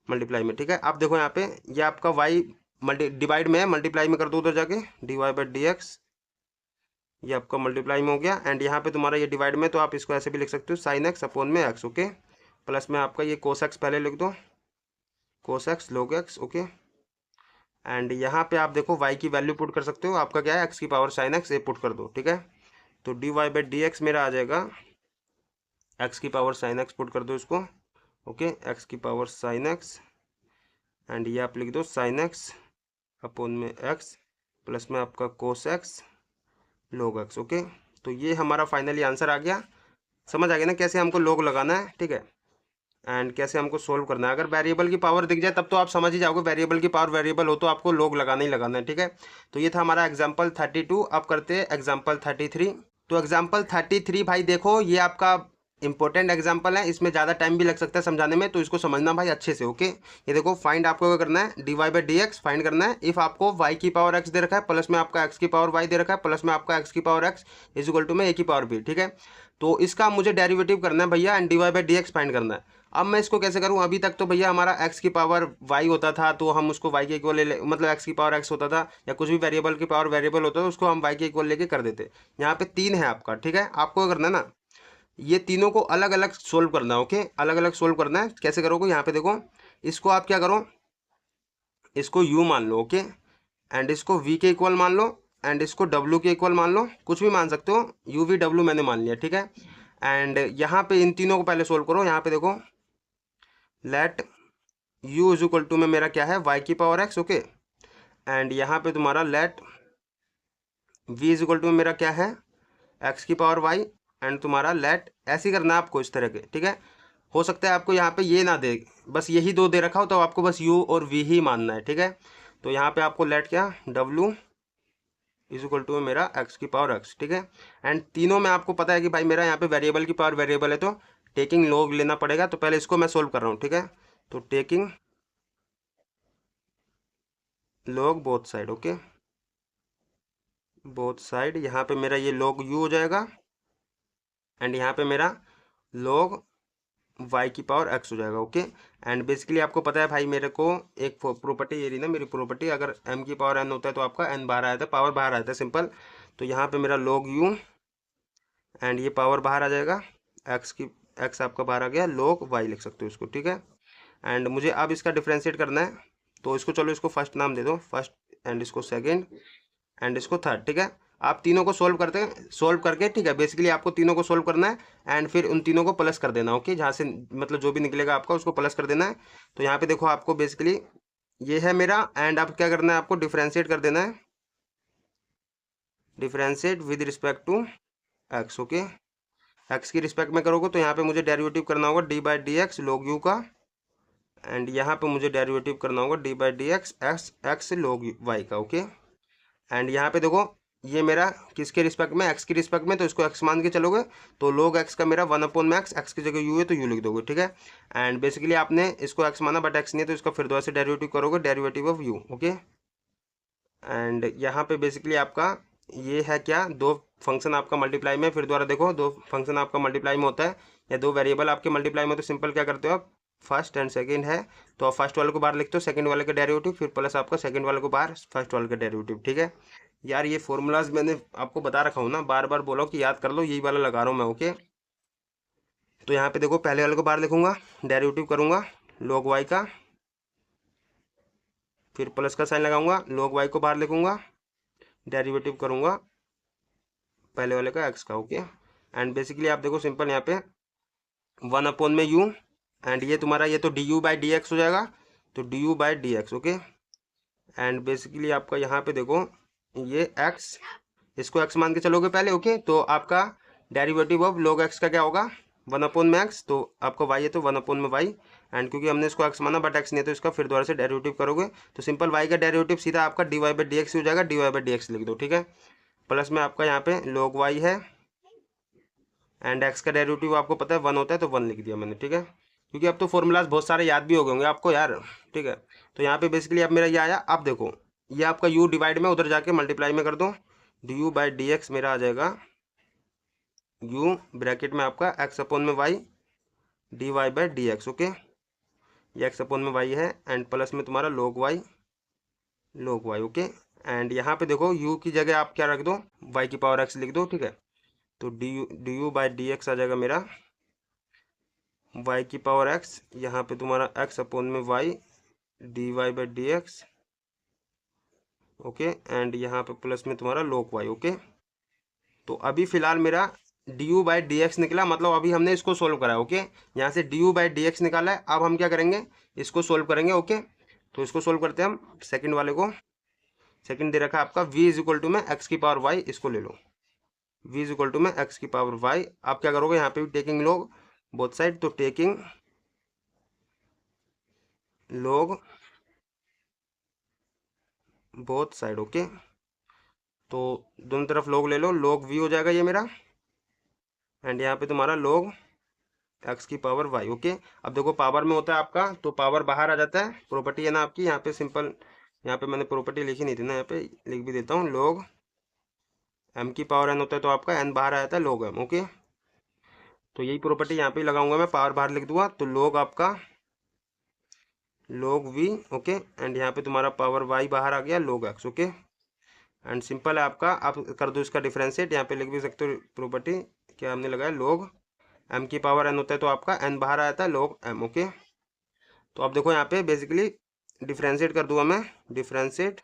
मल्टीप्लाई में। ठीक है, अब देखो यहाँ पे ये आपका y डिवाइड में है, मल्टीप्लाई में कर दो उधर जाके, d y by d x, ये आपका मल्टीप्लाई में हो गया। एंड यहाँ पे तुम्हारा ये डिवाइड में, तो आप इसको ऐसे भी लिख सकते हो साइन x अपॉन में x। ओके, प्लस में आपका ये cos x पहले लिख दो, cos x log x। Okay, and यहाँ पे आप देखो y की वैल्यू पुट कर सकते हो, आपका क्या है x की पावर साइन x, ये पुट कर दो। ठीक है, तो d y by d x मेरा आ जाएगा x की पावर साइन x, पुट कर दो इसको। ओके, x की पावर साइन x, एंड ये आप लिख दो साइन x अपॉन में x, प्लस में आपका cos x log x। Okay, तो ये हमारा फाइनली आंसर आ गया। समझ आ गया ना कैसे हमको log लगाना है। ठीक है, एंड कैसे हमको सोल्व करना है। अगर वेरिएबल की पावर दिख जाए तब तो आप समझ ही जाओगे, वेरिएबल की पावर वेरिएबल हो तो आपको log लगाना ही लगाना है। ठीक है, तो ये था हमारा एग्जाम्पल 32। अब करते हैं एग्जाम्पल 33। तो एग्जाम्पल 33 भाई देखो, ये आपका इंपॉर्टेंट एग्जाम्पल है, इसमें ज़्यादा टाइम भी लग सकता है समझाने में, तो इसको समझना भाई अच्छे से। ओके, ये देखो फाइंड आपको क्या करना है, d y by d x find करना है। इफ़ आपको y की पावर x दे रखा है, प्लस में आपका x की पावर y दे रखा है, प्लस में आपका x की power x is equal to में a की पावर b। ठीक है, तो इसका मुझे डेरिवेटिव करना है भैया, and d y by d x find करना है। अब मैं इसको कैसे करूं, अभी तक तो भैया हमारा x की पावर y होता था तो हम उसको y के इक्वल मतलब x की पावर x होता था, या कुछ भी वेरिएबल की पावर वेरिएबल होता है उसको हम y के इक्वल लेके कर देते। यहाँ पे 3 है आपका। ठीक है, आपको करना है ना, ये तीनों को अलग अलग सोल्व करना है। ओके, अलग अलग सोल्व करना है। कैसे करोगे, यहाँ पे देखो, इसको आप क्या करो, इसको u मान लो। ओके, एंड इसको v के इक्वल मान लो, एंड इसको w के इक्वल मान लो, कुछ भी मान सकते हो, u v w मैंने मान लिया। ठीक है, एंड यहाँ पे इन तीनों को पहले सोल्व करो। यहाँ पे देखो let u is equal to में मेरा क्या है, y की पावर x। ओके, एंड यहाँ पे तुम्हारा let v is equal to में मेरा क्या है, x की पावर y, एंड तुम्हारा लेट ऐसे ही करना है आपको इस तरह के। ठीक है, हो सकता है आपको यहाँ पे ये ना दे, बस यही दो दे रखा हो तो आपको बस u और v ही मानना है। ठीक है, तो यहाँ पे आपको लेट क्या, w इज इक्वल टू मेरा x की पावर x। ठीक है, एंड तीनों में आपको पता है कि भाई मेरा यहाँ पे वेरिएबल की पावर वेरिएबल है तो टेकिंग log लेना पड़ेगा। तो पहले इसको मैं सोल्व कर रहा हूँ। ठीक है, तो taking log both side. Okay, both side, यहाँ पे मेरा ये log u हो जाएगा, एंड यहाँ पे मेरा log y की पावर x हो जाएगा। ओके, एंड बेसिकली आपको पता है भाई मेरे को एक प्रॉपर्टी ये रही ना मेरी प्रॉपर्टी, अगर m की पावर n होता है तो आपका n बाहर आया था, पावर बाहर आया था सिंपल। तो यहाँ पे मेरा log u एंड ये पावर बाहर आ जाएगा, एक्स आपका बाहर आ गया, log y लिख सकते हो इसको, ठीक है। एंड मुझे अब इसका डिफ्रेंशिएट करना है, तो इसको चलो इसको फर्स्ट नाम दे दो, फर्स्ट, एंड इसको सेकंड, एंड इसको थर्ड, ठीक है। आप तीनों को सोल्व करके, ठीक है, बेसिकली आपको तीनों को सोल्व करना है एंड फिर उन तीनों को प्लस कर देना, ओके, जहाँ से मतलब जो भी निकलेगा आपका उसको प्लस कर देना है। तो यहाँ पे देखो आपको बेसिकली ये है मेरा, एंड अब क्या करना है आपको डिफ्रेंशिएट कर देना है, differentiate with respect to x, okay. X की रिस्पेक्ट में करोगे तो यहाँ पे मुझे डेरिवेटिव करना होगा d by d x log u का, एंड यहाँ पे मुझे डेरिवेटिव करना होगा d by d x x log y का, ओके। एंड यहाँ पे देखो ये मेरा किसके रिस्पेक्ट में, एक्स की रिस्पेक्ट में, तो इसको एक्स मान के चलोगे तो log x का मेरा 1/x, एक्स की जगह u है तो u लिख दोगे, ठीक है। एंड बेसिकली आपने इसको x माना बट x नहीं है तो इसका फिर दोबारा से डेरिवेटिव करोगे, derivative of u, okay. And यहाँ पे बेसिकली आपका ये है क्या, दो फंक्शन आपका मल्टीप्लाई में, फिर दोबारा देखो दो फंक्शन आपका मल्टीप्लाई में होता है या दो वेरिएबल आपके मल्टीप्लाई में, तो सिंपल क्या करते हो आप, फर्स्ट एंड सेकंड है तो आप फर्स्ट वाले को बाहर लिखते हो, सेकंड वाले का डेरिवेटिव, फिर प्लस आपका सेकंड वाले को बाहर, फर्स्ट वाले का डेरिवेटिव, ठीक है। यार ये फॉर्मूलाज मैंने आपको बता रखा हूँ ना, बार बार बोलो कि याद कर लो, यही वाला लगा रहा हूँ मैं, ओके। तो यहाँ पे देखो पहले वाले को बाहर लिखूंगा, डेरिवेटिव करूंगा log y का, फिर प्लस का साइन लगाऊंगा, log y को बाहर लिखूंगा, डेरिवेटिव करूंगा पहले वाले का एक्स का, ओके। एंड बेसिकली आप देखो सिंपल यहाँ पे 1/u, एंड ये तुम्हारा ये तो du बाई डी एक्स हो जाएगा, तो du by d x, okay. And basically आपका यहाँ पे देखो ये x, इसको x मान के चलोगे पहले, ओके। तो आपका डेरिवेटिव ऑफ log x का क्या होगा, 1/x, तो आपका y है तो 1/y, एंड क्योंकि हमने इसको x माना बट x नहीं है तो इसका फिर दोबारा से डेरिवेटिव करोगे तो सिंपल y का डेरिवेटिव सीधा आपका dy बाई डी एक्स हो जाएगा, dy बाई डी एक्स लिख दो, ठीक है। प्लस में आपका यहाँ पे log y है, एंड x का डेरिवेटिव आपको पता है 1 होता है तो 1 लिख दिया मैंने, ठीक है। क्योंकि अब तो फॉर्मूलाज बहुत सारे याद भी हो गए होंगे आपको यार, ठीक है। तो यहाँ पे बेसिकली अब मेरा ये आया, अब देखो ये आपका u डिवाइड में उधर जाके मल्टीप्लाई में कर दो, du बाई डी एक्स मेरा आ जाएगा u ब्रैकेट में आपका x/y dy by d x, okay. ये x/y है एंड प्लस में तुम्हारा log y, ओके। एंड यहाँ पे देखो u की जगह आप क्या रख दो, y की पावर x लिख दो, ठीक है। तो du बाई डी एक्स आ जाएगा मेरा y की पावर x, यहाँ पे तुम्हारा x/y dy by d x, okay. And यहाँ पे प्लस में तुम्हारा log y, ओके। तो अभी फिलहाल मेरा du बाई डी एक्स निकला, मतलब अभी हमने इसको सोल्व करा है, ओके। यहाँ से du बाई डी एक्स निकाला है, अब हम क्या करेंगे, इसको सोल्व करेंगे, ओके। तो इसको सोल्व करते हैं हम, सेकंड वाले को, सेकंड दे रखा है आपका v इज इक्वल टू में x की पावर y, इसको ले लो, v इज इक्वल टू में x की पावर y। आप क्या करोगे यहाँ पे भी टेकिंग log बोथ साइड, तो taking log both side, okay. तो दोनों तरफ log ले लो, log v हो जाएगा ये मेरा, एंड यहाँ पे तुम्हारा log x की पावर y, ओके। अब देखो पावर में होता है आपका तो पावर बाहर आ जाता है, प्रॉपर्टी है ना आपकी, यहाँ पे सिंपल, यहाँ पे मैंने प्रॉपर्टी लिखी नहीं थी ना, यहाँ पे लिख भी देता हूँ, log m की पावर n होता है तो आपका n बाहर आ जाता है log m, ओके। तो यही प्रॉपर्टी यहाँ पे लगाऊंगा मैं, पावर बाहर लिख दूंगा तो log आपका log v, ओके। एंड यहाँ पे तुम्हारा पावर y बाहर आ गया log x, okay. And simple है आपका, आप कर दो इसका डिफ्रेंशिएट, यहाँ पे लिख भी सकते हो प्रॉपर्टी क्या हमने लगाया, log m की पावर n होता है तो आपका n बाहर आ जाता है log m, ओके। तो अब देखो यहाँ पे बेसिकली डिफ्रेंशिएट कर दूंगा मैं, differentiate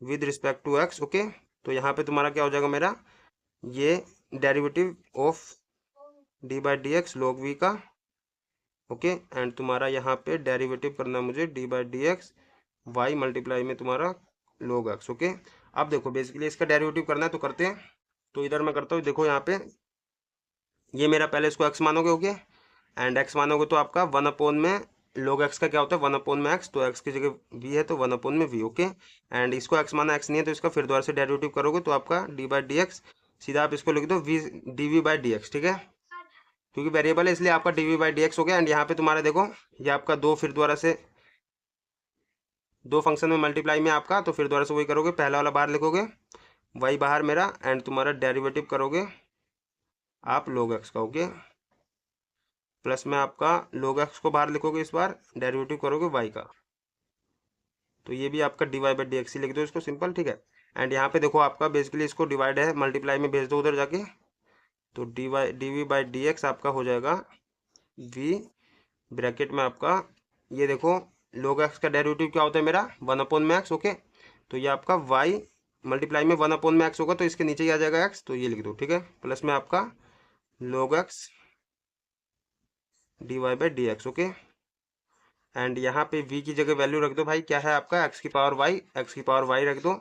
with respect to x, okay. तो यहाँ पे तुम्हारा क्या हो जाएगा मेरा, ये derivative of d by d x log v का, ओके। एंड तुम्हारा यहाँ पे डेरिवेटिव करना है मुझे d by d x y multiply में तुम्हारा log x, ओके। अब देखो बेसिकली इसका डेरिवेटिव करना है तो करते हैं, तो इधर मैं करता हूँ, देखो यहाँ पे ये मेरा पहले इसको x मानोगे, ओके। एंड x मानोगे तो आपका 1/में log x का क्या होता है 1/में x, तो x की जगह v है तो 1/में v, ओके। एंड इसको x माना x नहीं है तो इसका फिर दोबारा से डेरिवेटिव करोगे तो आपका डी बाई डी एक्स, सीधा आप इसको लिख दो v D by d x, ठीक है। क्योंकि वेरिएबल है इसलिए आपका डी बाई डी एक्स हो गया। एंड यहाँ पे तुम्हारा देखो ये आपका दो, फिर दोबारा से दो फंक्शन में मल्टीप्लाई में आपका, तो फिर दोबारा से वही करोगे, पहला वाला बाहर लिखोगे, वही बाहर मेरा, एंड तुम्हारा डेरिवेटिव करोगे आप log x का, ओके। प्लस में आपका log x को बाहर लिखोगे, इस बार डेरिवेटिव करोगे y का, तो ये भी आपका d y by d x ही लिख दो इसको, सिंपल, ठीक है। एंड यहाँ पे देखो आपका बेसिकली इसको डिवाइड है, मल्टीप्लाई में भेज दो उधर जाके, तो d v by d x आपका हो जाएगा वी ब्रैकेट में आपका, ये देखो log x का डेरिवेटिव क्या होता है मेरा 1/x। ओके, तो ये आपका y मल्टीप्लाई में 1/x होगा, तो इसके नीचे ही आ जाएगा x, तो ये लिख दो। ठीक है, प्लस में आपका log x d y by d x. Okay, and यहाँ पे v की जगह वैल्यू रख दो भाई, क्या है आपका x की पावर y रख दो।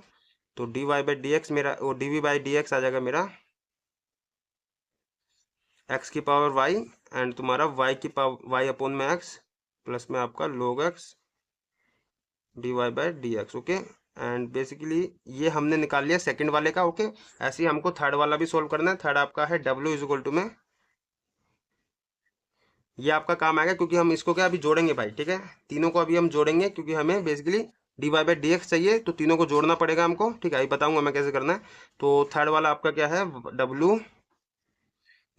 तो d y by d x मेरा, वो d v by d x आ जाएगा मेरा x की पावर y, एंड तुम्हारा y की पावर y अपॉन में x, प्लस में आपका log x d y by d x. Okay, and basically ये हमने निकाल लिया सेकंड वाले का। ओके, ऐसे ही हमको थर्ड वाला भी सोल्व करना है। थर्ड आपका है w इज इक्वल टू में, ये आपका काम आएगा क्योंकि हम इसको क्या अभी जोड़ेंगे भाई। ठीक है, तीनों को अभी हम जोड़ेंगे क्योंकि हमें basically d y by d x चाहिए, तो तीनों को जोड़ना पड़ेगा हमको। ठीक है, अभी बताऊंगा मैं कैसे करना है। तो थर्ड वाला आपका क्या है, w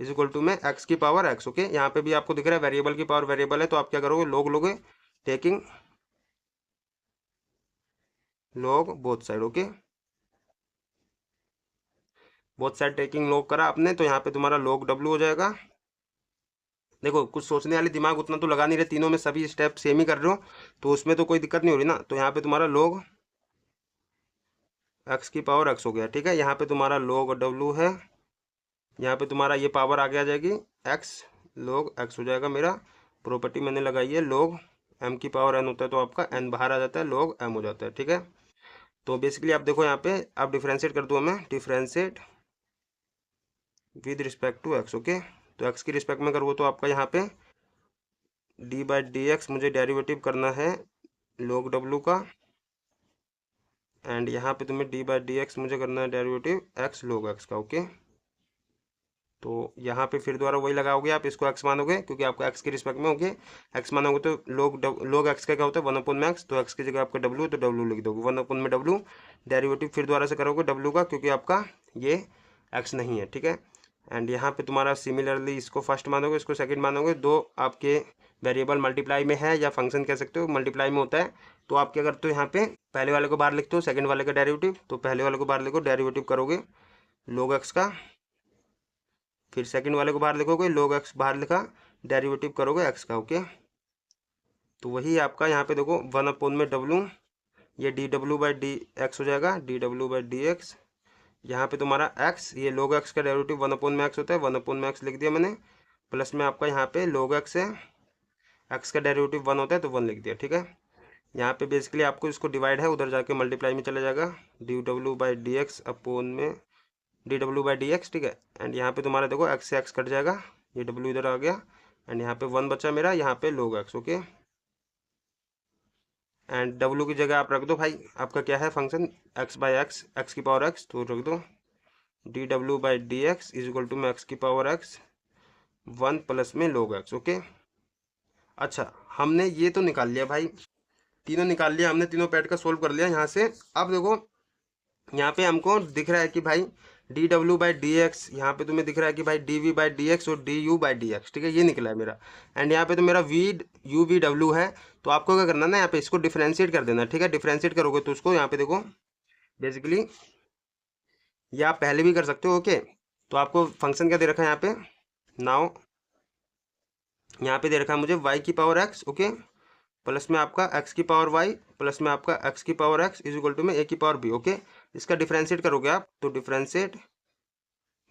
इज इक्वल टू में एक्स की पावर एक्स। ओके, यहाँ पे भी आपको दिख रहा है वेरिएबल की पावर वेरिएबल है, तो आप क्या करोगे, लोग लोगे taking log both side. Okay, both side taking log करा आपने, तो यहाँ पे तुम्हारा log w हो जाएगा। देखो कुछ सोचने वाली दिमाग उतना तो लगा नहीं रहे, तीनों में सभी स्टेप सेम ही कर रहे हो, तो उसमें तो कोई दिक्कत नहीं हो रही ना। तो यहाँ पे तुम्हारा log x की पावर x हो गया। ठीक है, यहाँ पे तुम्हारा log w है, यहाँ पे तुम्हारा ये पावर आगे आ जाएगी x, log x हो जाएगा मेरा। प्रॉपर्टी मैंने लगाई है log m की पावर n होता है, तो आपका n बाहर आ जाता है, log m हो जाता है। ठीक है, तो बेसिकली आप देखो यहाँ पे आप डिफ्रेंशिएट कर दो, हमें differentiate with respect to x। Okay, तो x की रिस्पेक्ट में करूँ तो आपका यहाँ पे डी बाई डी एक्स मुझे डेरिवेटिव करना है log w का, एंड यहाँ पे तुम्हें डी बाई डी एक्स मुझे करना है डेरिवेटिव x log x का। ओके, तो यहाँ पे फिर दोबारा वही लगाओगे, आप इसको x मानोगे क्योंकि आपका x के रिस्पेक्ट में होगे, x मानोगे तो log x का क्या होता है 1/x, तो x की जगह आपका w, तो w लिख दोगे 1/w। डेरिवेटिव फिर दोबारा से करोगे w का, क्योंकि आपका ये x नहीं है। ठीक है, एंड यहाँ पे तुम्हारा सिमिलरली इसको फर्स्ट मानोगे, इसको सेकंड मानोगे, दो आपके वेरिएबल मल्टीप्लाई में है या फंक्शन कह सकते हो, मल्टीप्लाई में होता है, तो आप क्या करते हो यहाँ पे पहले वाले को बाहर लिखते हो, सेकंड वाले का डेरिवेटिव, तो पहले वाले को बाहर लिखो, डेरिवेटिव करोगे log x का, फिर सेकंड वाले को बाहर लिखोगे log x बाहर लिखा, डेरिवेटिव करोगे x का। ओके, तो वही आपका यहाँ पे देखो 1/w, ये डी डब्ल्यू बाई डी एक्स हो जाएगा, डी डब्ल्यू बाई डी एक्स। यहाँ पे तुम्हारा x, ये log x का डेरिवेटिव 1/x होता है, 1/x लिख दिया मैंने, प्लस में आपका यहाँ पे log x है, x का डेरिवेटिव 1 होता है, तो 1 लिख दिया। ठीक है, यहाँ पे बेसिकली आपको इसको डिवाइड है, उधर जाके मल्टीप्लाई में चला जाएगा, डी डब्ल्यू बाई डी एक्स अपोन में डी डब्ल्यू बाई डी एक्स। ठीक है, एंड यहाँ पे तुम्हारा देखो x से x कट जाएगा, ये w इधर आ गया, एंड यहाँ पे 1 बचा मेरा, यहाँ पे log x। Okay, and w की जगह आप रख दो भाई, आपका क्या है function x by x, x की पावर x, तो रख दो डी डब्ल्यू by d x is equal to में x की पावर x 1 प्लस में log x। ओके, अच्छा हमने ये तो निकाल लिया भाई, तीनों निकाल लिया हमने, तीनों पैट का सोल्व कर लिया यहाँ से। अब देखो यहाँ पे हमको दिख रहा है कि भाई डी डब्ल्यू बाई डी एक्स, यहाँ पे तुम्हें दिख रहा है कि भाई d v by d x और d u by d x. ठीक है, ये निकला है मेरा, एंड यहाँ पे तो मेरा वी यू वी डब्ल्यू है, तो आपको क्या करना है ना, यहाँ पे इसको डिफ्रेंशिएट कर देना। ठीक है, डिफ्रेंशिएट करोगे तो उसको यहाँ पे देखो बेसिकली ये आप पहले भी कर सकते हो। ओके, तो आपको फंक्शन क्या दे रखा है यहाँ पे, नाउ यहाँ पे दे रखा है मुझे y की पावर x। ओके, प्लस में आपका x की पावर y, प्लस में आपका x की power x is equal to में a की पावर b। ओके, इसका डिफ्रेंशिएट करोगे आप, तो differentiate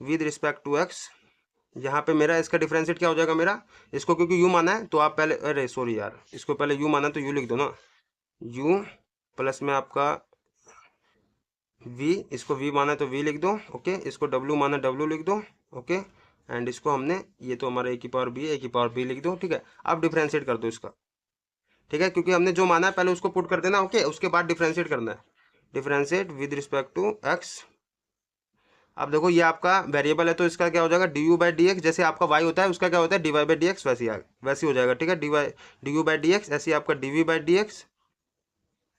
with respect to x, यहाँ पे मेरा इसका डिफ्रेंशिएट क्या हो जाएगा मेरा, इसको क्योंकि u माना है तो आप पहले, अरे सॉरी यार, इसको पहले u माना तो u लिख दो ना, u प्लस में आपका v, इसको v माना तो v लिख दो। ओके, इसको w माना w लिख दो। ओके, एंड इसको हमने, ये तो हमारा a की पावर b है, a की पावर b लिख दो। ठीक है, अब डिफ्रेंशिएट कर दो इसका। ठीक है, क्योंकि हमने जो माना है पहले उसको पुट कर देना। ओके, उसके बाद डिफ्रेंशिएट करना है, differentiate with respect to x। अब देखो ये आपका वेरिएबल है, तो इसका क्या हो जाएगा d u by d x, जैसे आपका y होता है उसका क्या होता है d y by d x, वैसे हो जाएगा। ठीक है, d u by d x, ऐसे ही आपका d v by d x,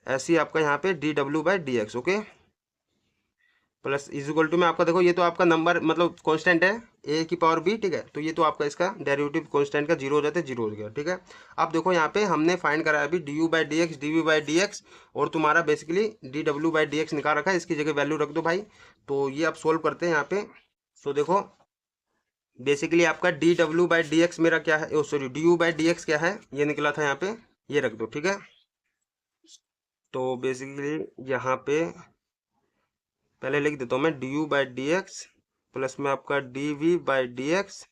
ऐसे ही आपका यहाँ पे डी डब्ल्यू by d x. Okay, plus is equal to में आपका देखो ये तो आपका नंबर मतलब कांस्टेंट है a की पावर b। ठीक है, तो ये तो आपका इसका डेरिवेटिव कांस्टेंट का जीरो हो जाता है, जीरो हो गया। ठीक है, अब देखो यहाँ पे हमने फाइंड करा है अभी d u by d x, d v by d x, और तुम्हारा बेसिकली डी डब्ल्यू बाई डी एक्स निकाल रखा है, इसकी जगह वैल्यू रख दो भाई। तो ये आप सोल्व करते हैं यहाँ पे, तो देखो बेसिकली आपका डी डब्ल्यू बाई डी एक्स मेरा क्या है, sorry D u by d x क्या है, ये निकला था यहाँ पे, ये रख दो, ठीक है। तो बेसिकली यहाँ पे पहले लिख देता हूँ मैं d u by d x plus में आपका d v by d x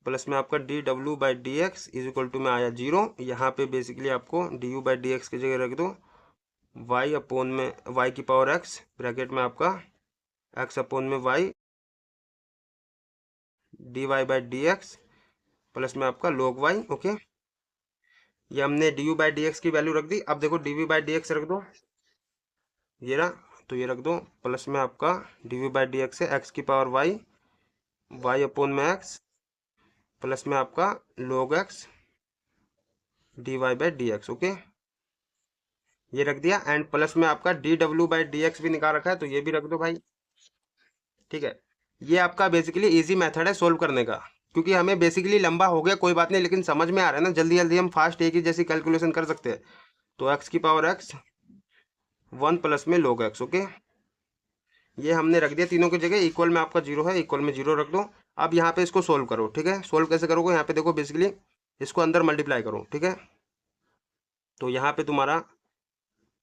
plus में आपका डी डब्ल्यू by d x is equal to में आया 0। यहाँ पे बेसिकली आपको d u by d x की जगह रख दो वाई अपोन में वाई की पावर एक्स ब्रैकेट में आपका एक्स अपोन में y d y by d x plus में आपका log वाई। ओके, ये हमने d u by d x की वैल्यू रख दी। अब देखो d v by d x रख दो, ये रहा, तो ये रख दो प्लस में आपका d v by d x है एक्स की पावर वाई वाई अपोन में एक्स प्लस में आपका log x d y by d x. Okay, ये रख दिया एंड प्लस में आपका डी डब्ल्यू बाई डी एक्स भी निकाल रखा है, तो ये भी रख दो भाई, ठीक है। ये आपका बेसिकली इजी मेथड है सोल्व करने का, क्योंकि हमें बेसिकली लंबा हो गया कोई बात नहीं, लेकिन समझ में आ रहा है ना, जल्दी जल्दी हम फास्ट एक ही जैसी कैलकुलेशन कर सकते हैं। तो एक्स की पावर एक्स 1 प्लस में log एक्स। ओके, ये हमने रख दिया तीनों की जगह, इक्वल में आपका 0 है, इक्वल में 0 रख दो। अब यहाँ पे इसको सोल्व करो, ठीक है। सोल्व कैसे करोगे, यहाँ पे देखो बेसिकली इसको अंदर मल्टीप्लाई करो, ठीक है। तो यहाँ पे तुम्हारा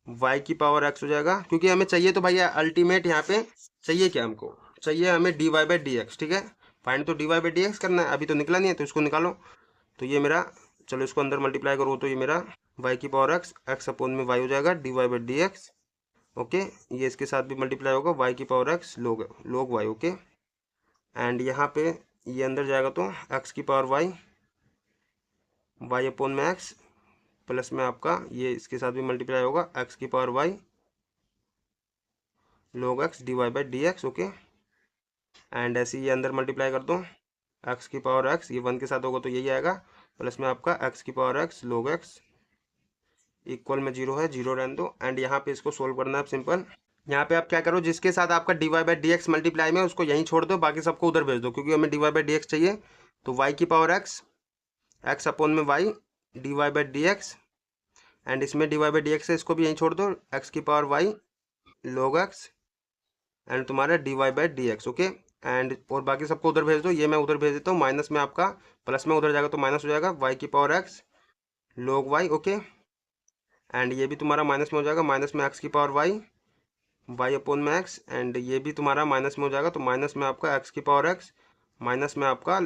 y की पावर x हो जाएगा, क्योंकि हमें चाहिए तो भैया अल्टीमेट यहाँ पे चाहिए क्या, हमको चाहिए हमें d y by d x, ठीक है। फाइंड तो d y by d x करना है, अभी तो निकला नहीं है तो इसको निकालो। तो ये मेरा, चलो इसको अंदर मल्टीप्लाई करो, तो ये मेरा y की पावर x एक्स अपोन में y हो जाएगा d y by d x. Okay, ये इसके साथ भी मल्टीप्लाई होगा y की power x log y। Okay, and यहाँ पे ये अंदर जाएगा तो x की पावर y अपोन में x प्लस में आपका ये इसके साथ भी मल्टीप्लाई होगा x की power y log x d y by d x. Okay, and ऐसे ये अंदर मल्टीप्लाई कर दो x की पावर x, ये 1 के साथ होगा तो यही आएगा, प्लस में आपका x की power x log x equal में 0 है, 0 रहने दो। एंड यहाँ पे इसको सोल्व करना है सिंपल। यहाँ पे आप क्या करो, जिसके साथ आपका d y by d x multiply में उसको यहीं छोड़ दो, बाकी सबको उधर भेज दो, क्योंकि हमें d y by d x चाहिए। तो y की पावर x एक्स अपोन में y d y by d x, and इसमें d y by d x है, इसको भी यहीं छोड़ दो, x की power y log x and तुम्हारा d y by d x. Okay, and और बाकी सबको उधर भेज दो, ये मैं उधर भेज देता हूँ, माइनस में आपका प्लस में उधर जाएगा तो माइनस हो जाएगा y की power x log y। Okay, and ये भी तुम्हारा माइनस में हो जाएगा, माइनस में x की पावर y अपोन में x, एंड ये भी तुम्हारा माइनस में हो जाएगा, तो माइनस में आपका x की पावर x माइनस में आपका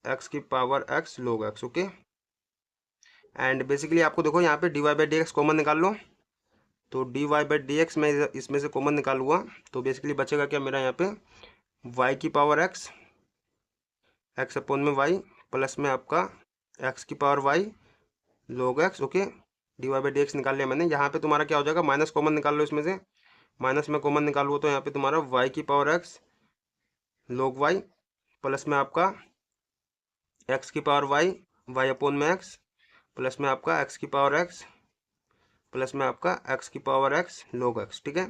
x की power x log x। Okay, and basically आपको देखो यहाँ पे d y by d x common निकाल लो, तो d y by d x में इसमें से कॉमन निकालूंगा, तो बेसिकली बचेगा क्या मेरा यहाँ पे y की पावर x एक्स अपोन में y प्लस में आपका x की power y log x। Okay, d y by d x निकाल लिया मैंने। यहाँ पे तुम्हारा क्या हो जाएगा, माइनस कॉमन निकाल लो इसमें से, माइनस में कॉमन निकालो तो यहाँ पे तुम्हारा y की power x log y plus में आपका x की पावर y अपोन में x प्लस में आपका x की पावर x प्लस में आपका x की पावर x log x। ठीक है,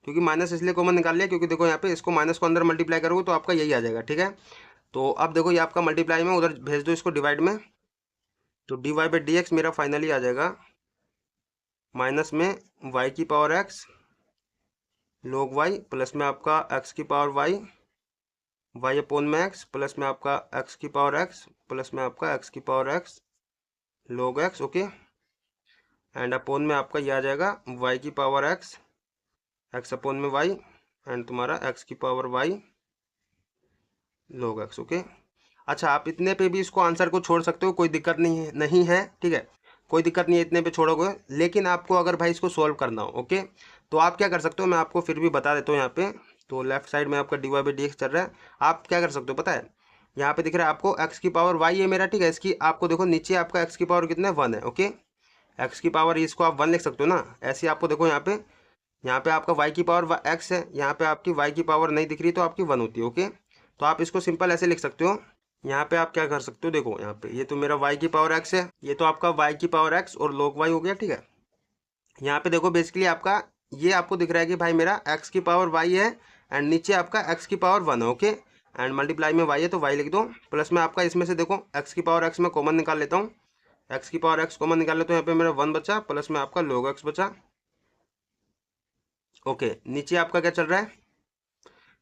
क्योंकि माइनस इसलिए कॉमन निकाल लिया क्योंकि देखो यहाँ पे इसको माइनस को अंदर मल्टीप्लाई करोगे तो आपका यही आ जाएगा। ठीक है, तो अब देखो ये आपका मल्टीप्लाई में, उधर भेज दो इसको डिवाइड में, तो d y by d x मेरा फाइनली आ जाएगा माइनस में y की power x log y plus में आपका x की पावर y अपोन में x प्लस में आपका x की पावर x प्लस में आपका x की power x log x। Okay, and upon में आपका ये आ जाएगा y की पावर x अपोन में y एंड तुम्हारा x की पावर y log x। ओके, अच्छा आप इतने पे भी इसको आंसर को छोड़ सकते हो, कोई दिक्कत नहीं है। ठीक है, कोई दिक्कत नहीं है इतने पे छोड़ोगे, लेकिन आपको अगर भाई इसको सोल्व करना हो, ओके, तो आप क्या कर सकते हो, मैं आपको फिर भी बता देता हूँ। यहाँ पे तो लेफ्ट साइड में आपका d y by d x चल रहा है, आप क्या कर सकते हो पता है, यहाँ पे दिख रहा है आपको x की पावर y है मेरा। ठीक है, इसकी आपको देखो नीचे आपका x की पावर कितना है, 1 है। ओके, x की पावर इसको आप 1 लिख सकते हो ना, ऐसे आपको देखो यहाँ पे आपका y की पावर x है, यहाँ पे आपकी y की पावर नहीं दिख रही तो आपकी 1 होती है। ओके, तो आप इसको सिंपल ऐसे लिख सकते हो। यहाँ पे आप क्या कर सकते हो, देखो यहाँ पे ये तो मेरा y की पावर x है, ये तो आपका y की पावर x और log y हो गया। ठीक है, यहाँ पे देखो बेसिकली आपका ये आपको दिख रहा है कि भाई मेरा x की पावर y है एंड नीचे आपका x की पावर 1 है। ओके, एंड मल्टीप्लाई में y है तो y लिख दो, प्लस में आपका इसमें से देखो x की पावर x में कॉमन निकाल लेता हूँ, x की पावर x कॉमन निकाल लेता हूँ, यहाँ पे मेरा 1 बचा प्लस में आपका log x बचा। ओके, नीचे आपका क्या चल रहा है,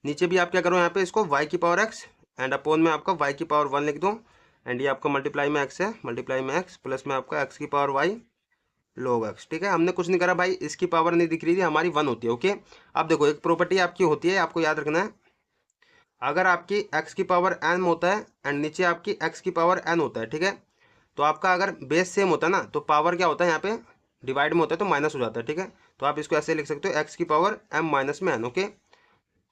नीचे भी आप क्या करो, यहाँ पे इसको y की पावर x एंड अपोन में आपका y की पावर 1 लिख दूँ, एंड ये आपका मल्टीप्लाई में x है, मल्टीप्लाई में x प्लस में आपका x की पावर y log x। ठीक है, हमने कुछ नहीं करा भाई, इसकी पावर नहीं दिख रही थी, हमारी 1 होती है। ओके, अब देखो एक प्रॉपर्टी आपकी होती है, आपको याद रखना है, अगर आपकी x की पावर n होता है एंड नीचे आपकी x की पावर n होता है, ठीक है, तो आपका अगर बेस सेम होता है ना, तो पावर क्या होता है यहाँ पे डिवाइड में होता है तो माइनस हो जाता है। ठीक है, तो आप इसको ऐसे लिख सकते हो x की पावर m माइनस में n। ओके,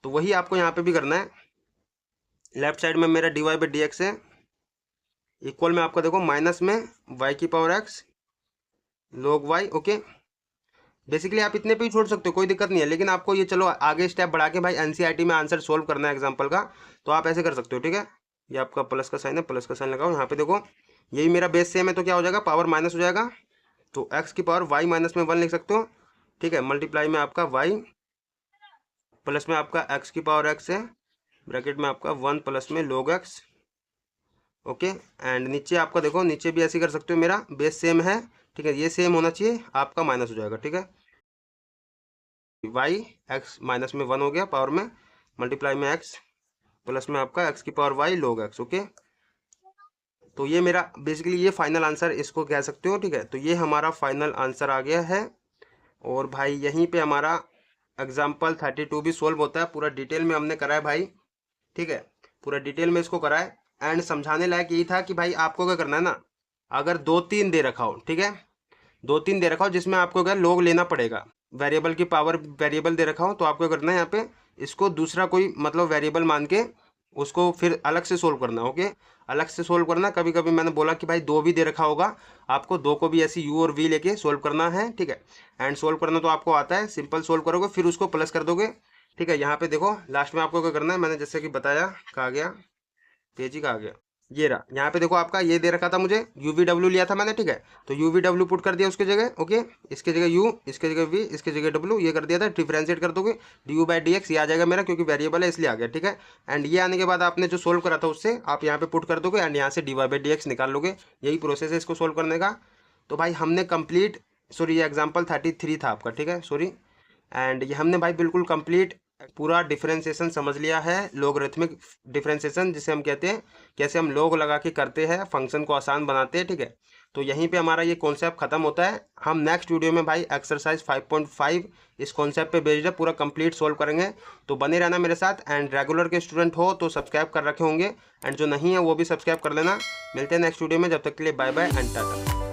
तो वही आपको यहाँ पे भी करना है। लेफ्ट साइड में मेरा d y by d x है, इक्वल में आपका देखो माइनस में y की power x log y। Okay, basically आप इतने पे ही छोड़ सकते हो, कोई दिक्कत नहीं है, लेकिन आपको ये चलो आगे स्टेप बढ़ा के भाई एनसीईआरटी में आंसर सोल्व करना है एग्जांपल का, तो आप ऐसे कर सकते हो। ठीक है, ये आपका प्लस का साइन है, प्लस का साइन लगाओ, यहाँ पे देखो यही मेरा बेस सेम है, तो क्या हो जाएगा, पावर माइनस हो जाएगा, तो x की पावर y माइनस में 1 लिख सकते हो। ठीक है, मल्टीप्लाई में आपका y प्लस में आपका x की पावर x है, ब्रैकेट में आपका 1 प्लस में log x। ओके, एंड नीचे आपका देखो, नीचे भी ऐसे कर सकते हो, मेरा बेस सेम है। ठीक है, ये सेम होना चाहिए, आपका माइनस हो जाएगा। ठीक है, y x माइनस में 1 हो गया पावर में, मल्टीप्लाई में x प्लस में आपका x की power y log x। Okay, तो ये मेरा बेसिकली ये फाइनल आंसर इसको कह सकते हो। ठीक है, तो ये हमारा फाइनल आंसर आ गया है, और भाई यहीं पे हमारा एग्जाम्पल 32 भी सोल्व होता है, पूरा डिटेल में हमने करा है भाई। ठीक है, पूरा डिटेल में इसको करा है, एंड समझाने लायक यही था कि भाई आपको क्या करना है ना, अगर 2-3 दे रखा हो, ठीक है, 2-3 दे रखा हो जिसमें आपको क्या लोग लेना पड़ेगा, वेरिएबल की पावर वेरिएबल दे रखा हो, तो आपको करना है यहाँ पे इसको दूसरा कोई मतलब वेरिएबल मान के उसको फिर अलग से सोल्व करना। ओके, अलग से सोल्व करना। कभी कभी मैंने बोला कि भाई 2 भी दे रखा होगा, आपको 2 को भी ऐसी u और v लेके सोल्व करना है। ठीक है, एंड सोल्व करना तो आपको आता है, सिंपल सोल्व करोगे फिर उसको प्लस कर दोगे। ठीक है, यहाँ पे देखो लास्ट में आपको क्या करना है, मैंने जैसे कि बताया, कहा गया पेज ही कहा गया, ये रहा, यहाँ पे देखो आपका ये दे रखा था मुझे, UVW लिया था मैंने। ठीक है, तो UVW पुट कर दिया उसकी जगह। ओके, इसके जगह u, इसके जगह v, इसके जगह w, ये कर दिया था, डिफरेंशिएट कर दोगे du बाई डी एक्स, ये आ जाएगा मेरा, क्योंकि वेरिएबल है इसलिए आ गया। ठीक है, एंड ये आने के बाद आपने जो सोल्व करा था उससे आप यहाँ पे पुट कर दोगे, एंड यहाँ से dy बाई डी एक्स निकाल लोगे। यही प्रोसेस है इसको सोल्व करने का। तो भाई हमने कंप्लीट, सॉरी ये एग्जाम्पल 33 था आपका। ठीक है, सॉरी, एंड ये हमने भाई बिल्कुल कंप्लीट पूरा डिफरेंशिएशन समझ लिया है, लोगरिथमिक डिफरेंशिएशन जिसे हम कहते हैं, कैसे हम लोग लगा के करते हैं, फंक्शन को आसान बनाते हैं। ठीक है, तो यहीं पे हमारा ये कॉन्सेप्ट खत्म होता है। हम नेक्स्ट वीडियो में भाई एक्सरसाइज 5.5 इस कॉन्सेप्ट पे बेस्ड है, पूरा कंप्लीट सोल्व करेंगे। तो बने रहना मेरे साथ, एंड रेगुलर के स्टूडेंट हो तो सब्सक्राइब कर रखे होंगे, एंड जो नहीं है वो भी सब्सक्राइब कर लेना। मिलते हैं नेक्स्ट वीडियो में, जब तक के लिए बाय बाय एंड टाटा।